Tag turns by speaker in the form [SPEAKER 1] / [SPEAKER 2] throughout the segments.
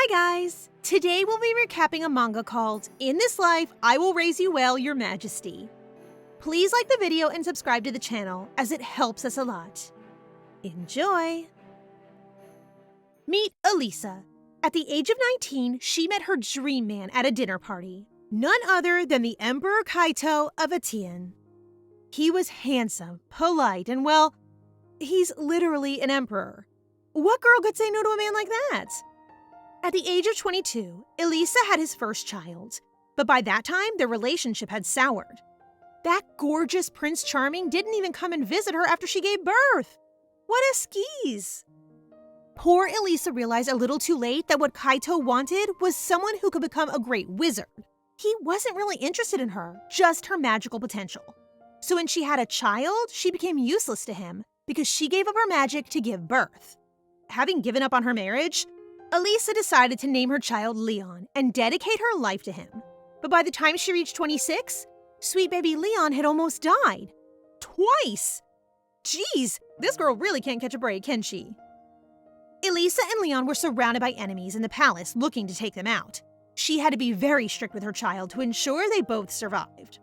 [SPEAKER 1] Hi guys! Today we'll be recapping a manga called In This Life, I Will Raise You Well, Your Majesty. Please like the video and subscribe to the channel as it helps us a lot. Enjoy! Meet Elisa. At the age of 19, she met her dream man at a dinner party. None other than the Emperor Kaito of Atian. He was handsome, polite, and well, he's literally an emperor. What girl could say no to a man like that? At the age of 22, Elisa had his first child, but by that time, their relationship had soured. That gorgeous Prince Charming didn't even come and visit her after she gave birth. What a skis! Poor Elisa realized a little too late that what Kaito wanted was someone who could become a great wizard. He wasn't really interested in her, just her magical potential. So when she had a child, she became useless to him because she gave up her magic to give birth. Having given up on her marriage, Elisa decided to name her child Leon and dedicate her life to him. But by the time she reached 26, sweet baby Leon had almost died. Twice! Jeez, this girl really can't catch a break, can she? Elisa and Leon were surrounded by enemies in the palace looking to take them out. She had to be very strict with her child to ensure they both survived.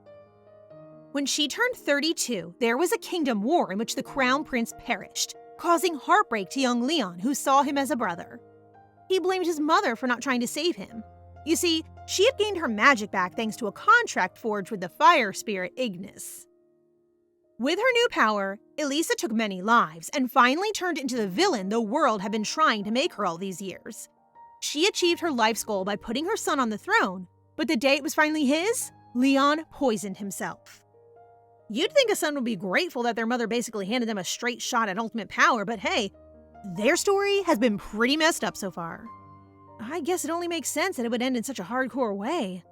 [SPEAKER 1] When she turned 32, there was a kingdom war in which the crown prince perished, causing heartbreak to young Leon, who saw him as a brother. He blamed his mother for not trying to save him. You see, she had gained her magic back thanks to a contract forged with the fire spirit Ignis. With her new power, Elisa took many lives and finally turned into the villain the world had been trying to make her all these years. She achieved her life's goal by putting her son on the throne, but the day it was finally his, Leon poisoned himself. You'd think a son would be grateful that their mother basically handed them a straight shot at ultimate power, but hey, their story has been pretty messed up so far. I guess it only makes sense that it would end in such a hardcore way.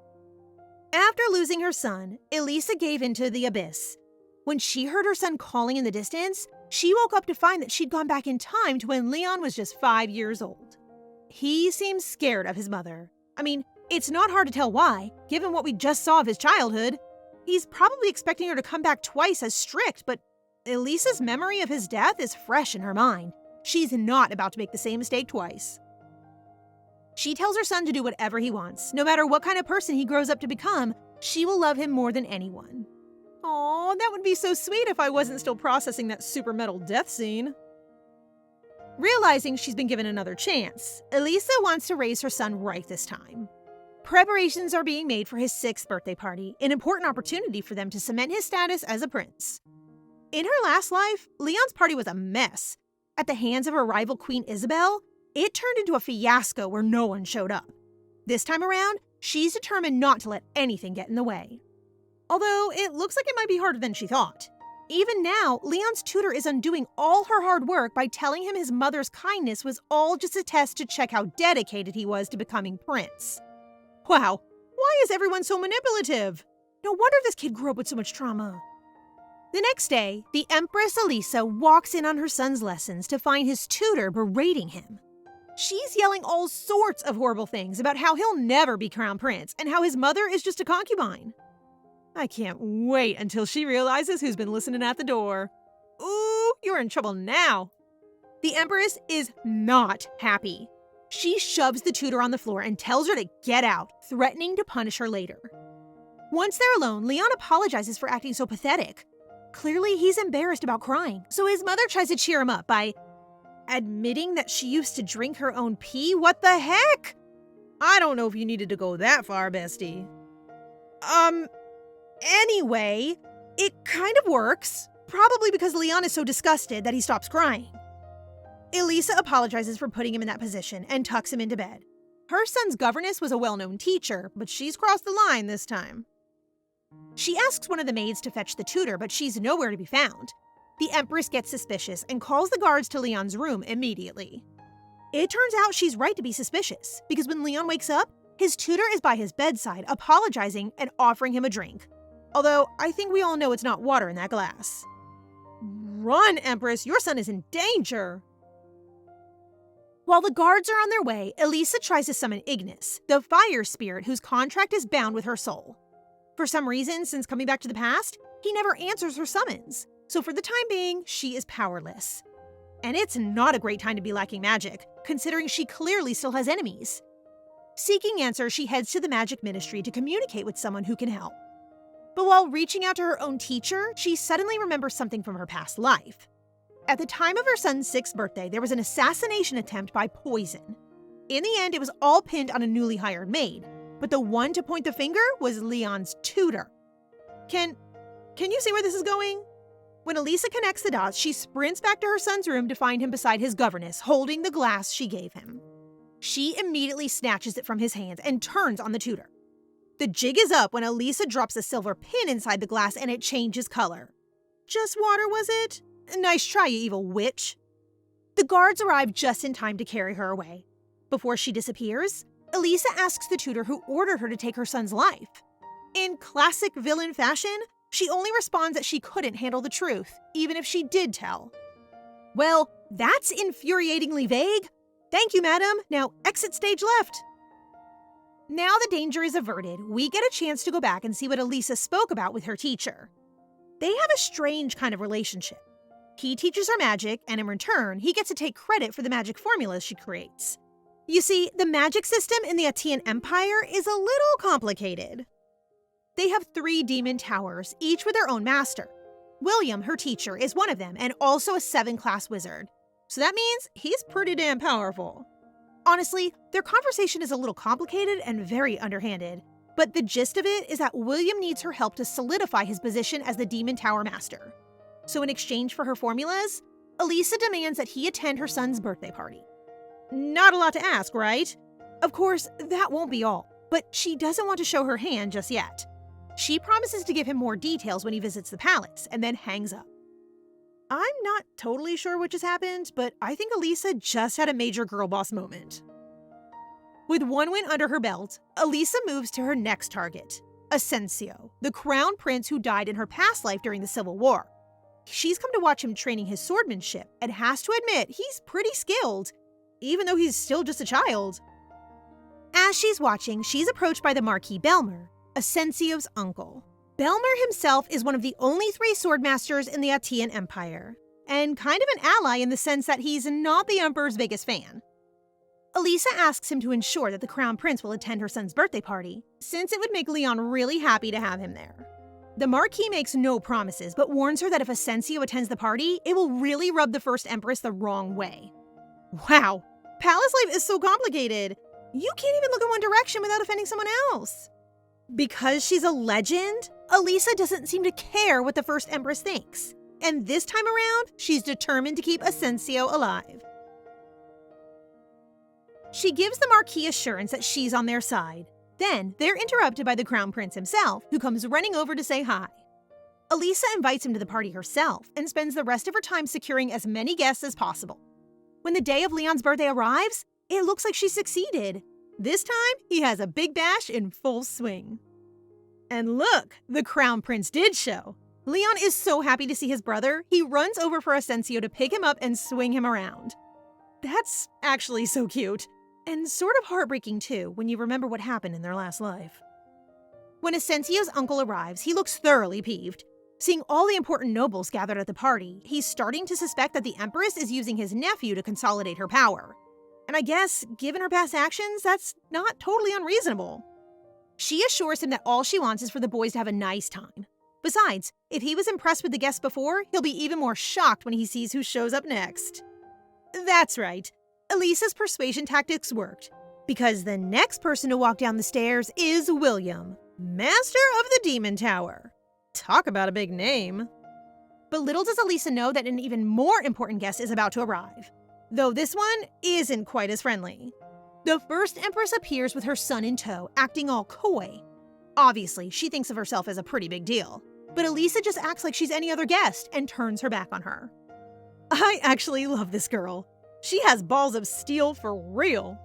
[SPEAKER 1] After losing her son, Elisa gave into the abyss. When she heard her son calling in the distance, she woke up to find that she'd gone back in time to when Leon was just 5 years old. He seems scared of his mother. I mean, it's not hard to tell why, given what we just saw of his childhood. He's probably expecting her to come back twice as strict, but Elisa's memory of his death is fresh in her mind. She's not about to make the same mistake twice. She tells her son to do whatever he wants. No matter what kind of person he grows up to become, she will love him more than anyone. Aw, that would be so sweet if I wasn't still processing that super metal death scene. Realizing she's been given another chance, Elisa wants to raise her son right this time. Preparations are being made for his 6th birthday party, an important opportunity for them to cement his status as a prince. In her last life, Leon's party was a mess. At the hands of her rival Queen Isabel, it turned into a fiasco where no one showed up. This time around, she's determined not to let anything get in the way. Although it looks like it might be harder than she thought. Even now, Leon's tutor is undoing all her hard work by telling him his mother's kindness was all just a test to check how dedicated he was to becoming prince. Wow, why is everyone so manipulative? No wonder this kid grew up with so much trauma. The next day, the Empress Elisa walks in on her son's lessons to find his tutor berating him. She's yelling all sorts of horrible things about how he'll never be crowned prince and how his mother is just a concubine. I can't wait until she realizes who's been listening at the door. Ooh, you're in trouble now. The Empress is not happy. She shoves the tutor on the floor and tells her to get out, threatening to punish her later. Once they're alone, Leon apologizes for acting so pathetic. Clearly, he's embarrassed about crying, so his mother tries to cheer him up by admitting that she used to drink her own pee? What the heck? I don't know if you needed to go that far, bestie. Anyway, it kind of works, probably because Leon is so disgusted that he stops crying. Elisa apologizes for putting him in that position and tucks him into bed. Her son's governess was a well-known teacher, but she's crossed the line this time. She asks one of the maids to fetch the tutor, but she's nowhere to be found. The Empress gets suspicious and calls the guards to Leon's room immediately. It turns out she's right to be suspicious, because when Leon wakes up, his tutor is by his bedside, apologizing and offering him a drink. Although, I think we all know it's not water in that glass. Run, Empress, your son is in danger! While the guards are on their way, Elisa tries to summon Ignis, the fire spirit whose contract is bound with her soul. For some reason, since coming back to the past, he never answers her summons, so for the time being, she is powerless. And it's not a great time to be lacking magic, considering she clearly still has enemies. Seeking answers, she heads to the magic ministry to communicate with someone who can help. But while reaching out to her own teacher, she suddenly remembers something from her past life. At the time of her son's 6th birthday, there was an assassination attempt by poison. In the end, it was all pinned on a newly hired maid, but the one to point the finger was Leon's tutor. Can you see where this is going? When Elisa connects the dots, she sprints back to her son's room to find him beside his governess, holding the glass she gave him. She immediately snatches it from his hands and turns on the tutor. The jig is up when Elisa drops a silver pin inside the glass and it changes color. Just water, was it? Nice try, you evil witch. The guards arrive just in time to carry her away. Before she disappears, Elisa asks the tutor who ordered her to take her son's life. In classic villain fashion, she only responds that she couldn't handle the truth, even if she did tell. Well, that's infuriatingly vague. Thank you, madam. Now exit stage left. Now the danger is averted, we get a chance to go back and see what Elisa spoke about with her teacher. They have a strange kind of relationship. He teaches her magic, and in return, he gets to take credit for the magic formulas she creates. You see, the magic system in the Atean Empire is a little complicated. They have 3 demon towers, each with their own master. William, her teacher, is one of them, and also a 7th-class wizard. So that means he's pretty damn powerful. Honestly, their conversation is a little complicated and very underhanded, but the gist of it is that William needs her help to solidify his position as the Demon Tower Master. So in exchange for her formulas, Elisa demands that he attend her son's birthday party. Not a lot to ask, right? Of course, that won't be all, but she doesn't want to show her hand just yet. She promises to give him more details when he visits the palace, and then hangs up. I'm not totally sure what just happened, but I think Elisa just had a major girl boss moment. With one win under her belt, Elisa moves to her next target, Asensio, the crown prince who died in her past life during the Civil War. She's come to watch him training his swordmanship and has to admit he's pretty skilled, even though he's still just a child. As she's watching, she's approached by the Marquis Belmer, Asensio's uncle. Belmer himself is one of the only 3 swordmasters in the Atean Empire, and kind of an ally in the sense that he's not the Emperor's biggest fan. Elisa asks him to ensure that the Crown Prince will attend her son's birthday party, since it would make Leon really happy to have him there. The Marquis makes no promises, but warns her that if Asensio attends the party, it will really rub the First Empress the wrong way. Wow, palace life is so complicated. You can't even look in one direction without offending someone else. Because she's a legend, Elisa doesn't seem to care what the First Empress thinks. And this time around, she's determined to keep Asensio alive. She gives the Marquis assurance that she's on their side. Then, they're interrupted by the Crown Prince himself, who comes running over to say hi. Elisa invites him to the party herself and spends the rest of her time securing as many guests as possible. When the day of Leon's birthday arrives, it looks like she succeeded. This time, he has a big bash in full swing. And look, the Crown Prince did show. Leon is so happy to see his brother, he runs over for Asensio to pick him up and swing him around. That's actually so cute. And sort of heartbreaking too, when you remember what happened in their last life. When Asensio's uncle arrives, he looks thoroughly peeved. Seeing all the important nobles gathered at the party, he's starting to suspect that the Empress is using his nephew to consolidate her power. And I guess, given her past actions, that's not totally unreasonable. She assures him that all she wants is for the boys to have a nice time. Besides, if he was impressed with the guests before, he'll be even more shocked when he sees who shows up next. That's right. Elisa's persuasion tactics worked, because the next person to walk down the stairs is William, Master of the Demon Tower. Talk about a big name. But little does Elisa know that an even more important guest is about to arrive, though this one isn't quite as friendly. The First Empress appears with her son in tow, acting all coy. Obviously, she thinks of herself as a pretty big deal, but Elisa just acts like she's any other guest and turns her back on her. I actually love this girl. She has balls of steel for real.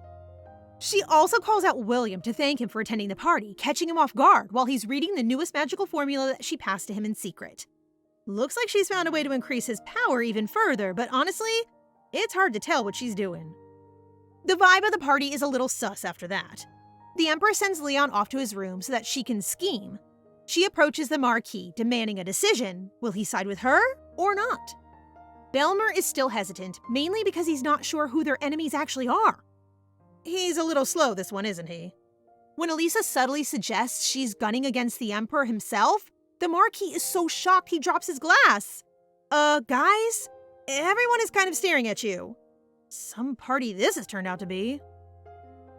[SPEAKER 1] She also calls out William to thank him for attending the party, catching him off guard while he's reading the newest magical formula that she passed to him in secret. Looks like she's found a way to increase his power even further, but honestly, it's hard to tell what she's doing. The vibe of the party is a little sus after that. The Empress sends Leon off to his room so that she can scheme. She approaches the Marquis, demanding a decision. Will he side with her or not? Belmer is still hesitant, mainly because he's not sure who their enemies actually are. He's a little slow, this one, isn't he? When Elisa subtly suggests she's gunning against the Emperor himself, the Marquis is so shocked he drops his glass. Guys? Everyone is kind of staring at you. Some party this has turned out to be.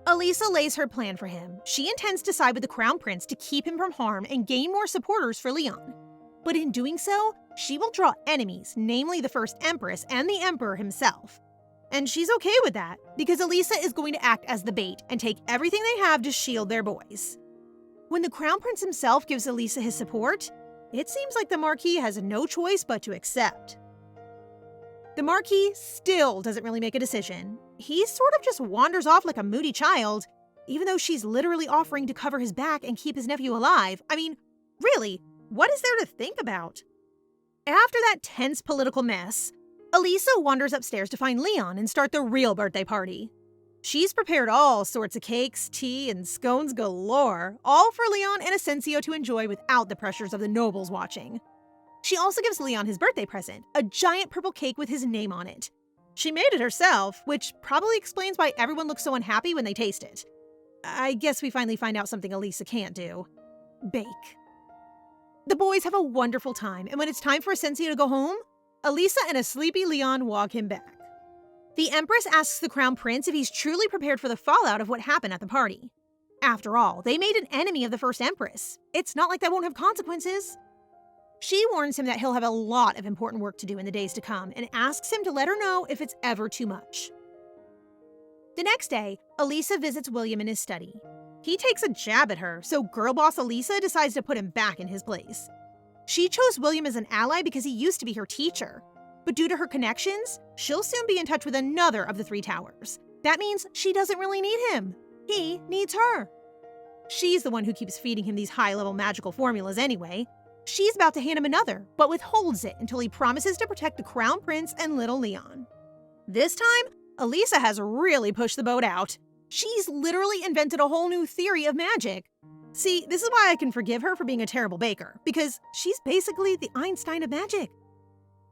[SPEAKER 1] Elisa lays her plan for him. She intends to side with the Crown Prince to keep him from harm and gain more supporters for Leon. But in doing so, she will draw enemies, namely the first Empress and the Emperor himself. And she's okay with that, because Elisa is going to act as the bait and take everything they have to shield their boys. When the Crown Prince himself gives Elisa his support, it seems like the Marquis has no choice but to accept. The Marquis still doesn't really make a decision. He sort of just wanders off like a moody child, even though she's literally offering to cover his back and keep his nephew alive. I mean, really, what is there to think about? After that tense political mess, Elisa wanders upstairs to find Leon and start the real birthday party. She's prepared all sorts of cakes, tea, and scones galore, all for Leon and Asensio to enjoy without the pressures of the nobles watching. She also gives Leon his birthday present, a giant purple cake with his name on it. She made it herself, which probably explains why everyone looks so unhappy when they taste it. I guess we finally find out something Elisa can't do. Bake. The boys have a wonderful time, and when it's time for Asensio to go home, Elisa and a sleepy Leon walk him back. The Empress asks the Crown Prince if he's truly prepared for the fallout of what happened at the party. After all, they made an enemy of the first Empress. It's not like that won't have consequences. She warns him that he'll have a lot of important work to do in the days to come and asks him to let her know if it's ever too much. The next day, Elisa visits William in his study. He takes a jab at her, so girl boss Elisa decides to put him back in his place. She chose William as an ally because he used to be her teacher. But due to her connections, she'll soon be in touch with another of the three towers. That means she doesn't really need him. He needs her. She's the one who keeps feeding him these high-level magical formulas anyway. She's about to hand him another, but withholds it until he promises to protect the Crown Prince and little Leon. This time, Elisa has really pushed the boat out. She's literally invented a whole new theory of magic. See, this is why I can forgive her for being a terrible baker, because she's basically the Einstein of magic.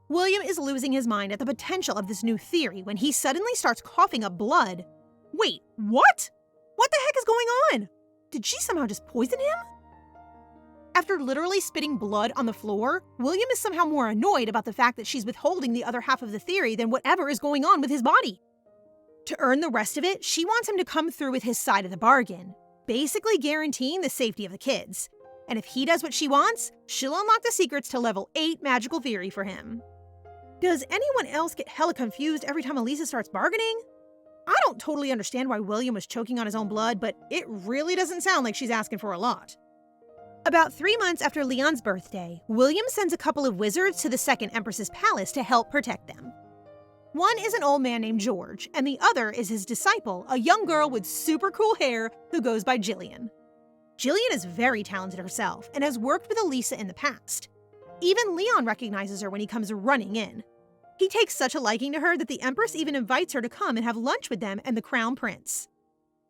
[SPEAKER 1] William is losing his mind at the potential of this new theory when he suddenly starts coughing up blood. Wait, what? What the heck is going on? Did she somehow just poison him? After literally spitting blood on the floor, William is somehow more annoyed about the fact that she's withholding the other half of the theory than whatever is going on with his body. To earn the rest of it, she wants him to come through with his side of the bargain, basically guaranteeing the safety of the kids. And if he does what she wants, she'll unlock the secrets to level 8 magical theory for him. Does anyone else get hella confused every time Elisa starts bargaining? I don't totally understand why William was choking on his own blood, but it really doesn't sound like she's asking for a lot. About 3 months after Leon's birthday, William sends a couple of wizards to the second Empress's palace to help protect them. One is an old man named George, and the other is his disciple, a young girl with super cool hair who goes by Jillian. Jillian is very talented herself and has worked with Elisa in the past. Even Leon recognizes her when he comes running in. He takes such a liking to her that the Empress even invites her to come and have lunch with them and the Crown Prince.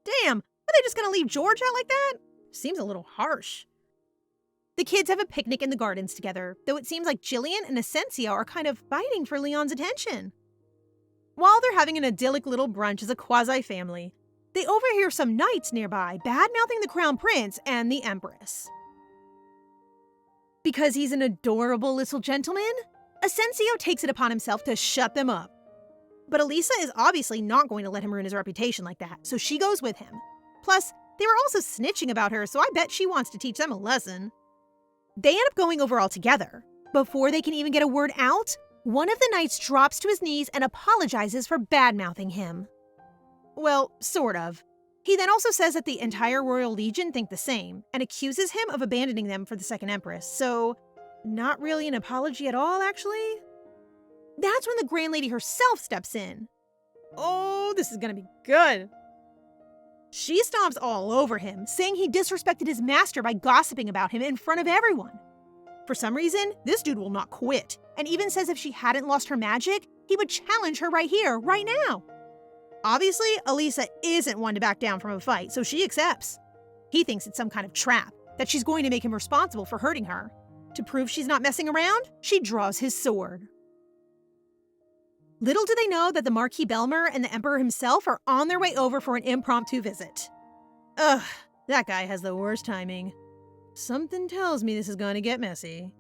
[SPEAKER 1] Damn, are they just gonna leave George out like that? Seems a little harsh. The kids have a picnic in the gardens together, though it seems like Jillian and Asensio are kind of fighting for Leon's attention. While they're having an idyllic little brunch as a quasi-family, they overhear some knights nearby bad-mouthing the Crown Prince and the Empress. Because he's an adorable little gentleman, Asensio takes it upon himself to shut them up. But Elisa is obviously not going to let him ruin his reputation like that, so she goes with him. Plus, they were also snitching about her, so I bet she wants to teach them a lesson. They end up going over all together. Before they can even get a word out, one of the knights drops to his knees and apologizes for bad-mouthing him. Well, sort of. He then also says that the entire Royal Legion think the same, and accuses him of abandoning them for the Second Empress, so not really an apology at all, actually. That's when the Grand Lady herself steps in. Oh, this is gonna be good. She stomps all over him, saying he disrespected his master by gossiping about him in front of everyone. For some reason, this dude will not quit, and even says if she hadn't lost her magic, he would challenge her right here, right now. Obviously, Elisa isn't one to back down from a fight, so she accepts. He thinks it's some kind of trap, that she's going to make him responsible for hurting her. To prove she's not messing around, she draws his sword. Little do they know that the Marquis Belmer and the Emperor himself are on their way over for an impromptu visit. Ugh, that guy has the worst timing. Something tells me this is going to get messy.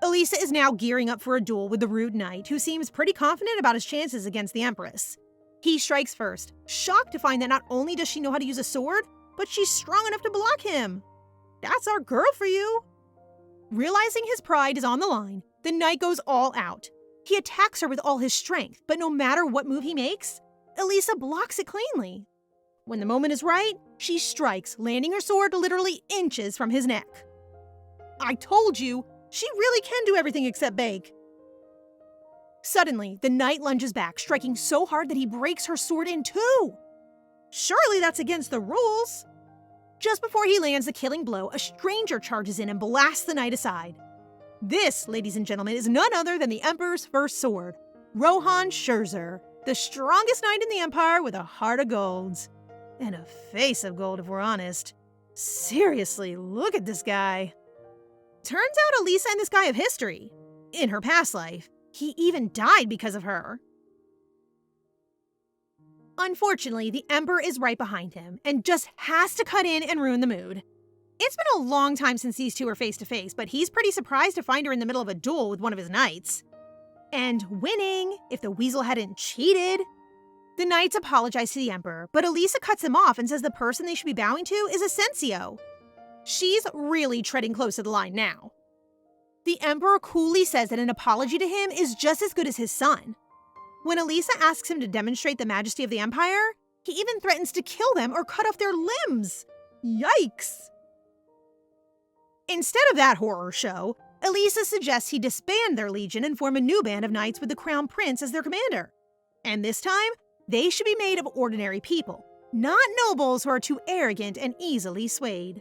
[SPEAKER 1] Elisa is now gearing up for a duel with the rude knight, who seems pretty confident about his chances against the Empress. He strikes first, shocked to find that not only does she know how to use a sword, but she's strong enough to block him. That's our girl for you. Realizing his pride is on the line, the knight goes all out. He attacks her with all his strength, but no matter what move he makes, Elisa blocks it cleanly. When the moment is right, she strikes, landing her sword literally inches from his neck. I told you, she really can do everything except bake. Suddenly, the knight lunges back, striking so hard that he breaks her sword in two. Surely that's against the rules. Just before he lands the killing blow, a stranger charges in and blasts the knight aside. This, ladies and gentlemen, is none other than the Emperor's first sword, Rohan Scherzer, the strongest knight in the Empire with a heart of gold. And a face of gold, if we're honest. Seriously, look at this guy. Turns out Elisa and this guy have history. In her past life, he even died because of her. Unfortunately, the Emperor is right behind him and just has to cut in and ruin the mood. It's been a long time since these two are face to face, but he's pretty surprised to find her in the middle of a duel with one of his knights. And winning, if the weasel hadn't cheated. The knights apologize to the Emperor, but Elisa cuts him off and says the person they should be bowing to is Asensio. She's really treading close to the line now. The Emperor coolly says that an apology to him is just as good as his son. When Elisa asks him to demonstrate the majesty of the Empire, he even threatens to kill them or cut off their limbs. Yikes! Instead of that horror show, Elisa suggests he disband their legion and form a new band of knights with the Crown Prince as their commander. And this time, they should be made of ordinary people, not nobles who are too arrogant and easily swayed.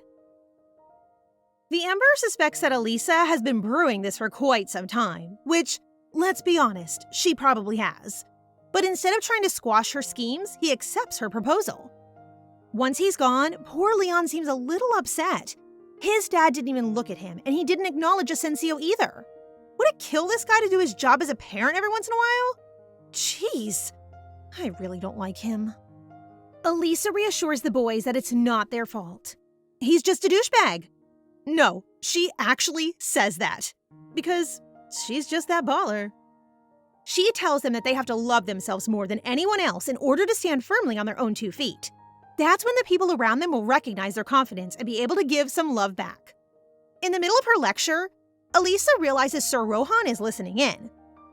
[SPEAKER 1] The Emperor suspects that Elisa has been brewing this for quite some time, which, let's be honest, she probably has. But instead of trying to squash her schemes, he accepts her proposal. Once he's gone, poor Leon seems a little upset. His dad didn't even look at him, and he didn't acknowledge Asensio either. Would it kill this guy to do his job as a parent every once in a while? Jeez, I really don't like him. Elisa reassures the boys that it's not their fault. He's just a douchebag. No, she actually says that. Because she's just that baller. She tells them that they have to love themselves more than anyone else in order to stand firmly on their own 2 feet. That's when the people around them will recognize their confidence and be able to give some love back. In the middle of her lecture, Elisa realizes Sir Rohan is listening in.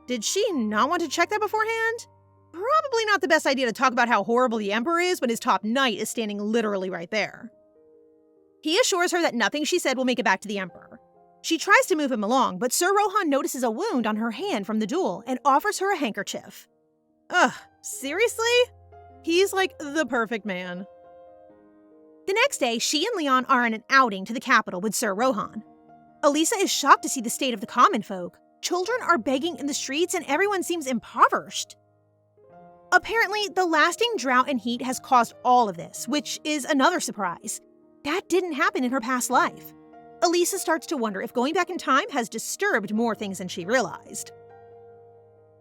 [SPEAKER 1] Did she not want to check that beforehand? Probably not the best idea to talk about how horrible the Emperor is when his top knight is standing literally right there. He assures her that nothing she said will make it back to the Emperor. She tries to move him along, but Sir Rohan notices a wound on her hand from the duel and offers her a handkerchief. Ugh, seriously? He's like the perfect man. The next day, she and Leon are on an outing to the capital with Sir Rohan. Elisa is shocked to see the state of the common folk. Children are begging in the streets and everyone seems impoverished. Apparently, the lasting drought and heat has caused all of this, which is another surprise. That didn't happen in her past life. Elisa starts to wonder if going back in time has disturbed more things than she realized.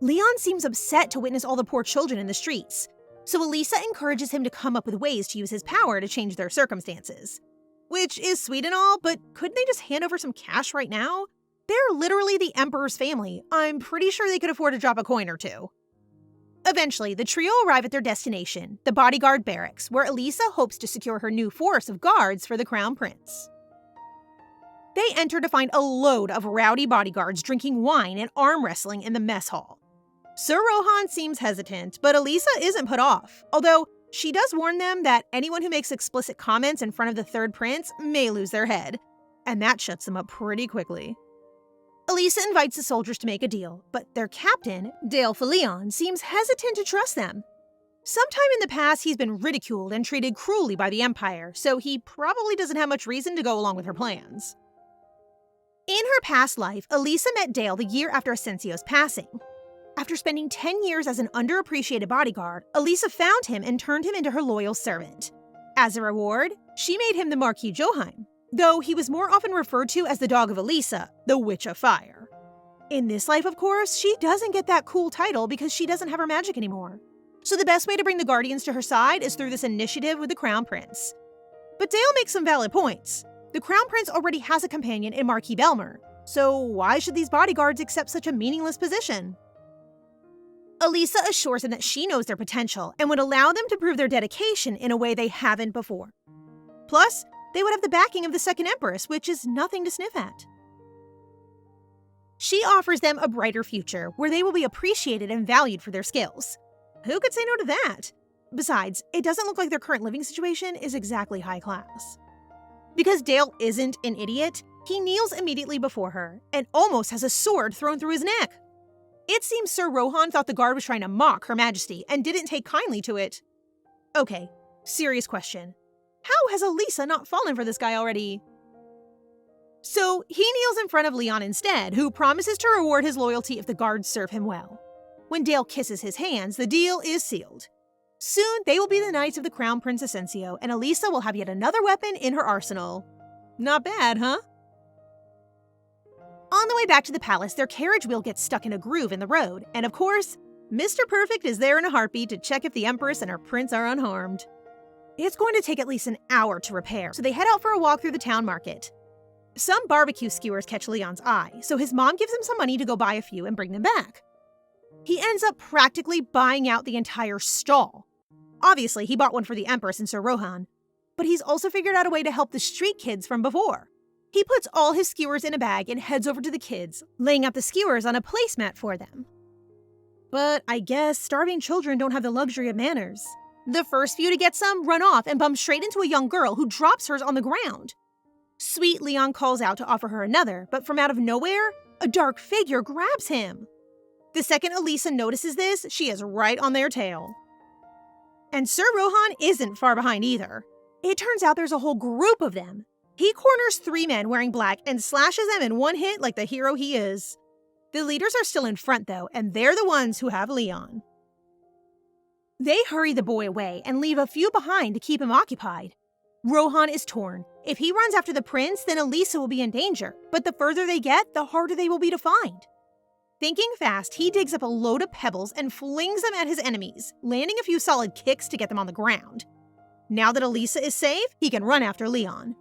[SPEAKER 1] Leon seems upset to witness all the poor children in the streets, so Elisa encourages him to come up with ways to use his power to change their circumstances. Which is sweet and all, but couldn't they just hand over some cash right now? They're literally the Emperor's family. I'm pretty sure they could afford to drop a coin or two. Eventually, the trio arrive at their destination, the bodyguard barracks, where Elisa hopes to secure her new force of guards for the Crown Prince. They enter to find a load of rowdy bodyguards drinking wine and arm wrestling in the mess hall. Sir Rohan seems hesitant, but Elisa isn't put off, although she does warn them that anyone who makes explicit comments in front of the third prince may lose their head, and that shuts them up pretty quickly. Elisa invites the soldiers to make a deal, but their captain, Dale Filion, seems hesitant to trust them. Sometime in the past, he's been ridiculed and treated cruelly by the Empire, so he probably doesn't have much reason to go along with her plans. In her past life, Elisa met Dale the year after Asensio's passing. After spending 10 years as an underappreciated bodyguard, Elisa found him and turned him into her loyal servant. As a reward, she made him the Marquis Joheim, though he was more often referred to as the dog of Elisa, the Witch of Fire. In this life, of course, she doesn't get that cool title because she doesn't have her magic anymore. So the best way to bring the Guardians to her side is through this initiative with the Crown Prince. But Dale makes some valid points. The Crown Prince already has a companion in Marquis Belmer, so why should these bodyguards accept such a meaningless position? Elisa assures them that she knows their potential and would allow them to prove their dedication in a way they haven't before. Plus, they would have the backing of the second Empress, which is nothing to sniff at. She offers them a brighter future where they will be appreciated and valued for their skills. Who could say no to that? Besides, it doesn't look like their current living situation is exactly high class. Because Dale isn't an idiot, he kneels immediately before her and almost has a sword thrown through his neck. It seems Sir Rohan thought the guard was trying to mock Her Majesty and didn't take kindly to it. Okay, serious question. How has Elisa not fallen for this guy already? So he kneels in front of Leon instead, who promises to reward his loyalty if the guards serve him well. When Dale kisses his hands, the deal is sealed. Soon, they will be the Knights of the Crown Prince Ascensio, and Elisa will have yet another weapon in her arsenal. Not bad, huh? On the way back to the palace, their carriage wheel gets stuck in a groove in the road, and of course, Mr. Perfect is there in a heartbeat to check if the Empress and her prince are unharmed. It's going to take at least an hour to repair, so they head out for a walk through the town market. Some barbecue skewers catch Leon's eye, so his mom gives him some money to go buy a few and bring them back. He ends up practically buying out the entire stall. Obviously, he bought one for the Empress and Sir Rohan, but he's also figured out a way to help the street kids from before. He puts all his skewers in a bag and heads over to the kids, laying out the skewers on a placemat for them. But I guess starving children don't have the luxury of manners. The first few to get some run off and bump straight into a young girl who drops hers on the ground. Sweet Leon calls out to offer her another, but from out of nowhere, a dark figure grabs him. The second Elisa notices this, she is right on their tail. And Sir Rohan isn't far behind either. It turns out there's a whole group of them. He corners 3 men wearing black and slashes them in one hit like the hero he is. The leaders are still in front though, and they're the ones who have Leon. They hurry the boy away and leave a few behind to keep him occupied. Rohan is torn. If he runs after the prince, then Elisa will be in danger, but the further they get, the harder they will be to find. Thinking fast, he digs up a load of pebbles and flings them at his enemies, landing a few solid kicks to get them on the ground. Now that Elisa is safe, he can run after Leon.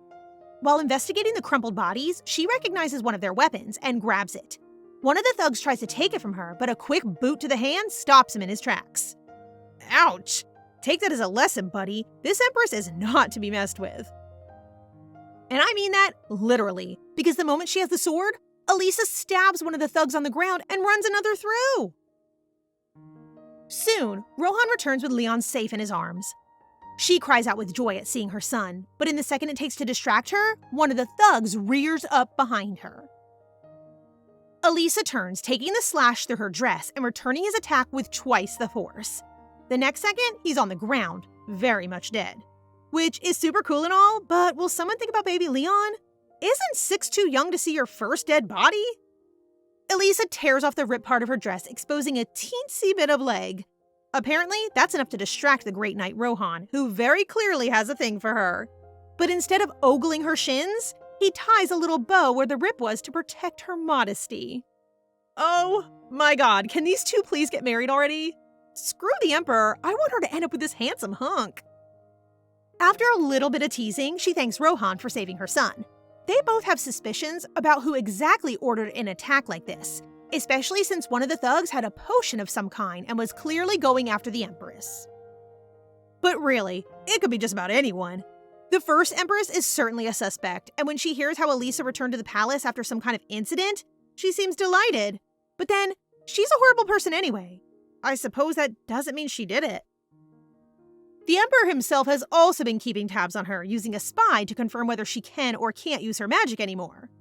[SPEAKER 1] While investigating the crumpled bodies, she recognizes one of their weapons and grabs it. One of the thugs tries to take it from her, but a quick boot to the hand stops him in his tracks. Ouch! Take that as a lesson, buddy. This Empress is not to be messed with. And I mean that literally, because the moment she has the sword, Elisa stabs one of the thugs on the ground and runs another through. Soon, Rohan returns with Leon safe in his arms. She cries out with joy at seeing her son, but in the second it takes to distract her, one of the thugs rears up behind her. Elisa turns, taking the slash through her dress and returning his attack with twice the force. The next second, he's on the ground, very much dead. Which is super cool and all, but will someone think about baby Leon? Isn't 6 too young to see your first dead body? Elisa tears off the ripped part of her dress, exposing a teensy bit of leg. Apparently, that's enough to distract the great knight Rohan, who very clearly has a thing for her. But instead of ogling her shins, he ties a little bow where the rip was to protect her modesty. Oh my god, can these two please get married already? Screw the Emperor, I want her to end up with this handsome hunk. After a little bit of teasing, she thanks Rohan for saving her son. They both have suspicions about who exactly ordered an attack like this, especially since one of the thugs had a potion of some kind and was clearly going after the Empress. But really, it could be just about anyone. The first Empress is certainly a suspect, and when she hears how Elisa returned to the palace after some kind of incident, she seems delighted. But then, she's a horrible person anyway. I suppose that doesn't mean she did it. The Emperor himself has also been keeping tabs on her, using a spy to confirm whether she can or can't use her magic anymore.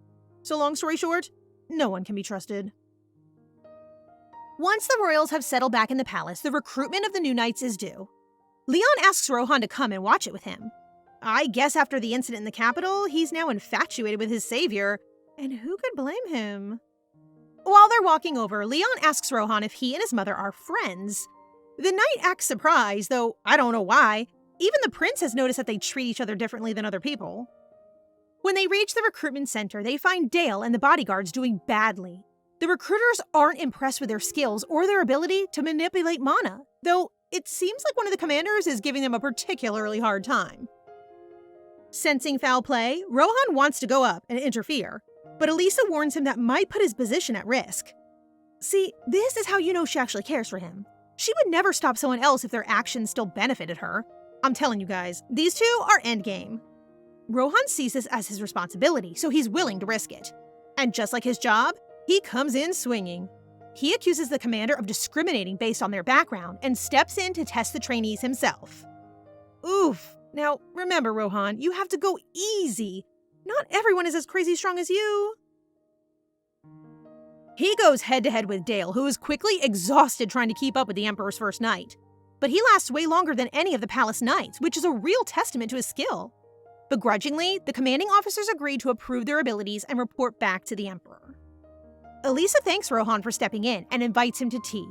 [SPEAKER 1] So long story short, no one can be trusted. Once the royals have settled back in the palace, the recruitment of the new knights is due. Leon asks Rohan to come and watch it with him. I guess after the incident in the capital, he's now infatuated with his savior, and who could blame him? While they're walking over, Leon asks Rohan if he and his mother are friends. The knight acts surprised, though I don't know why. Even the prince has noticed that they treat each other differently than other people. When they reach the recruitment center, they find Dale and the bodyguards doing badly. The recruiters aren't impressed with their skills or their ability to manipulate mana, though it seems like one of the commanders is giving them a particularly hard time. Sensing foul play, Rohan wants to go up and interfere, but Elisa warns him that might put his position at risk. See, this is how you know she actually cares for him. She would never stop someone else if their actions still benefited her. I'm telling you guys, these two are endgame. Rohan sees this as his responsibility, so he's willing to risk it. And just like his job, he comes in swinging. He accuses the commander of discriminating based on their background and steps in to test the trainees himself. Oof. Now, remember, Rohan, you have to go easy. Not everyone is as crazy strong as you. He goes head-to-head with Dale, who is quickly exhausted trying to keep up with the Emperor's first night. But he lasts way longer than any of the palace knights, which is a real testament to his skill. Begrudgingly, the commanding officers agree to approve their abilities and report back to the Emperor. Elisa thanks Rohan for stepping in and invites him to tea.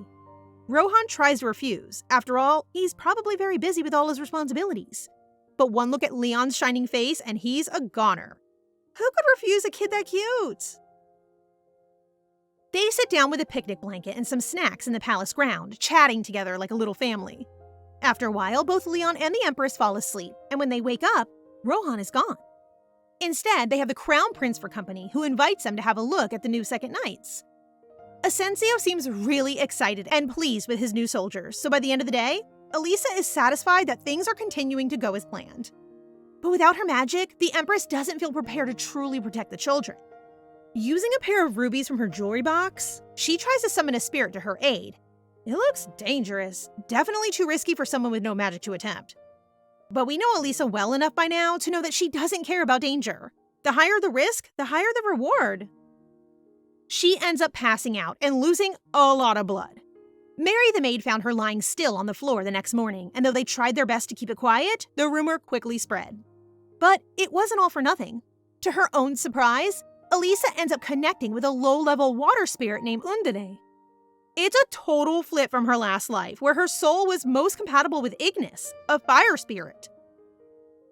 [SPEAKER 1] Rohan tries to refuse. After all, he's probably very busy with all his responsibilities. But one look at Leon's shining face and he's a goner. Who could refuse a kid that cute? They sit down with a picnic blanket and some snacks in the palace ground, chatting together like a little family. After a while, both Leon and the Empress fall asleep, and when they wake up, Rohan is gone. Instead, they have the Crown Prince for company, who invites them to have a look at the new second knights. Asensio seems really excited and pleased with his new soldiers, so by the end of the day, Elisa is satisfied that things are continuing to go as planned. But without her magic, the Empress doesn't feel prepared to truly protect the children. Using a pair of rubies from her jewelry box, she tries to summon a spirit to her aid. It looks dangerous, definitely too risky for someone with no magic to attempt. But we know Elisa well enough by now to know that she doesn't care about danger. The higher the risk, the higher the reward. She ends up passing out and losing a lot of blood. Mary the maid found her lying still on the floor the next morning, and though they tried their best to keep it quiet, the rumor quickly spread. But it wasn't all for nothing. To her own surprise, Elisa ends up connecting with a low-level water spirit named Undine. It's a total flip from her last life, where her soul was most compatible with Ignis, a fire spirit.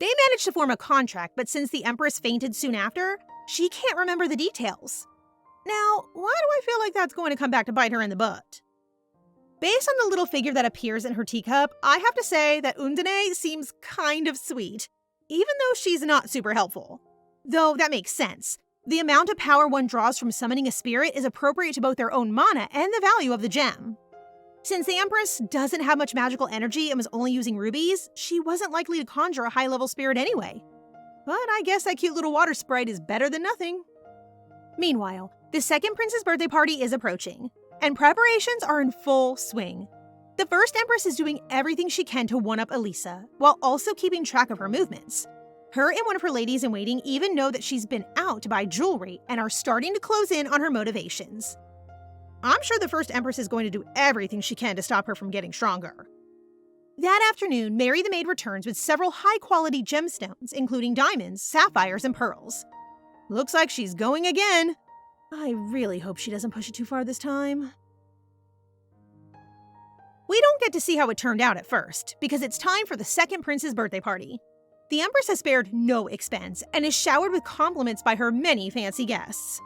[SPEAKER 1] They managed to form a contract, but since the Empress fainted soon after, she can't remember the details. Now, why do I feel like that's going to come back to bite her in the butt? Based on the little figure that appears in her teacup, I have to say that Undine seems kind of sweet, even though she's not super helpful. Though that makes sense. The amount of power one draws from summoning a spirit is appropriate to both their own mana and the value of the gem. Since the Empress doesn't have much magical energy and was only using rubies, she wasn't likely to conjure a high-level spirit anyway. But I guess that cute little water sprite is better than nothing. Meanwhile, the second prince's birthday party is approaching, and preparations are in full swing. The first Empress is doing everything she can to one-up Elisa, while also keeping track of her movements. Her and one of her ladies-in-waiting even know that she's been out to buy jewelry and are starting to close in on her motivations. I'm sure the first Empress is going to do everything she can to stop her from getting stronger. That afternoon, Mary the maid returns with several high-quality gemstones, including diamonds, sapphires, and pearls. Looks like she's going again. I really hope she doesn't push it too far this time. We don't get to see how it turned out at first, because it's time for the second prince's birthday party. The Empress has spared no expense and is showered with compliments by her many fancy guests.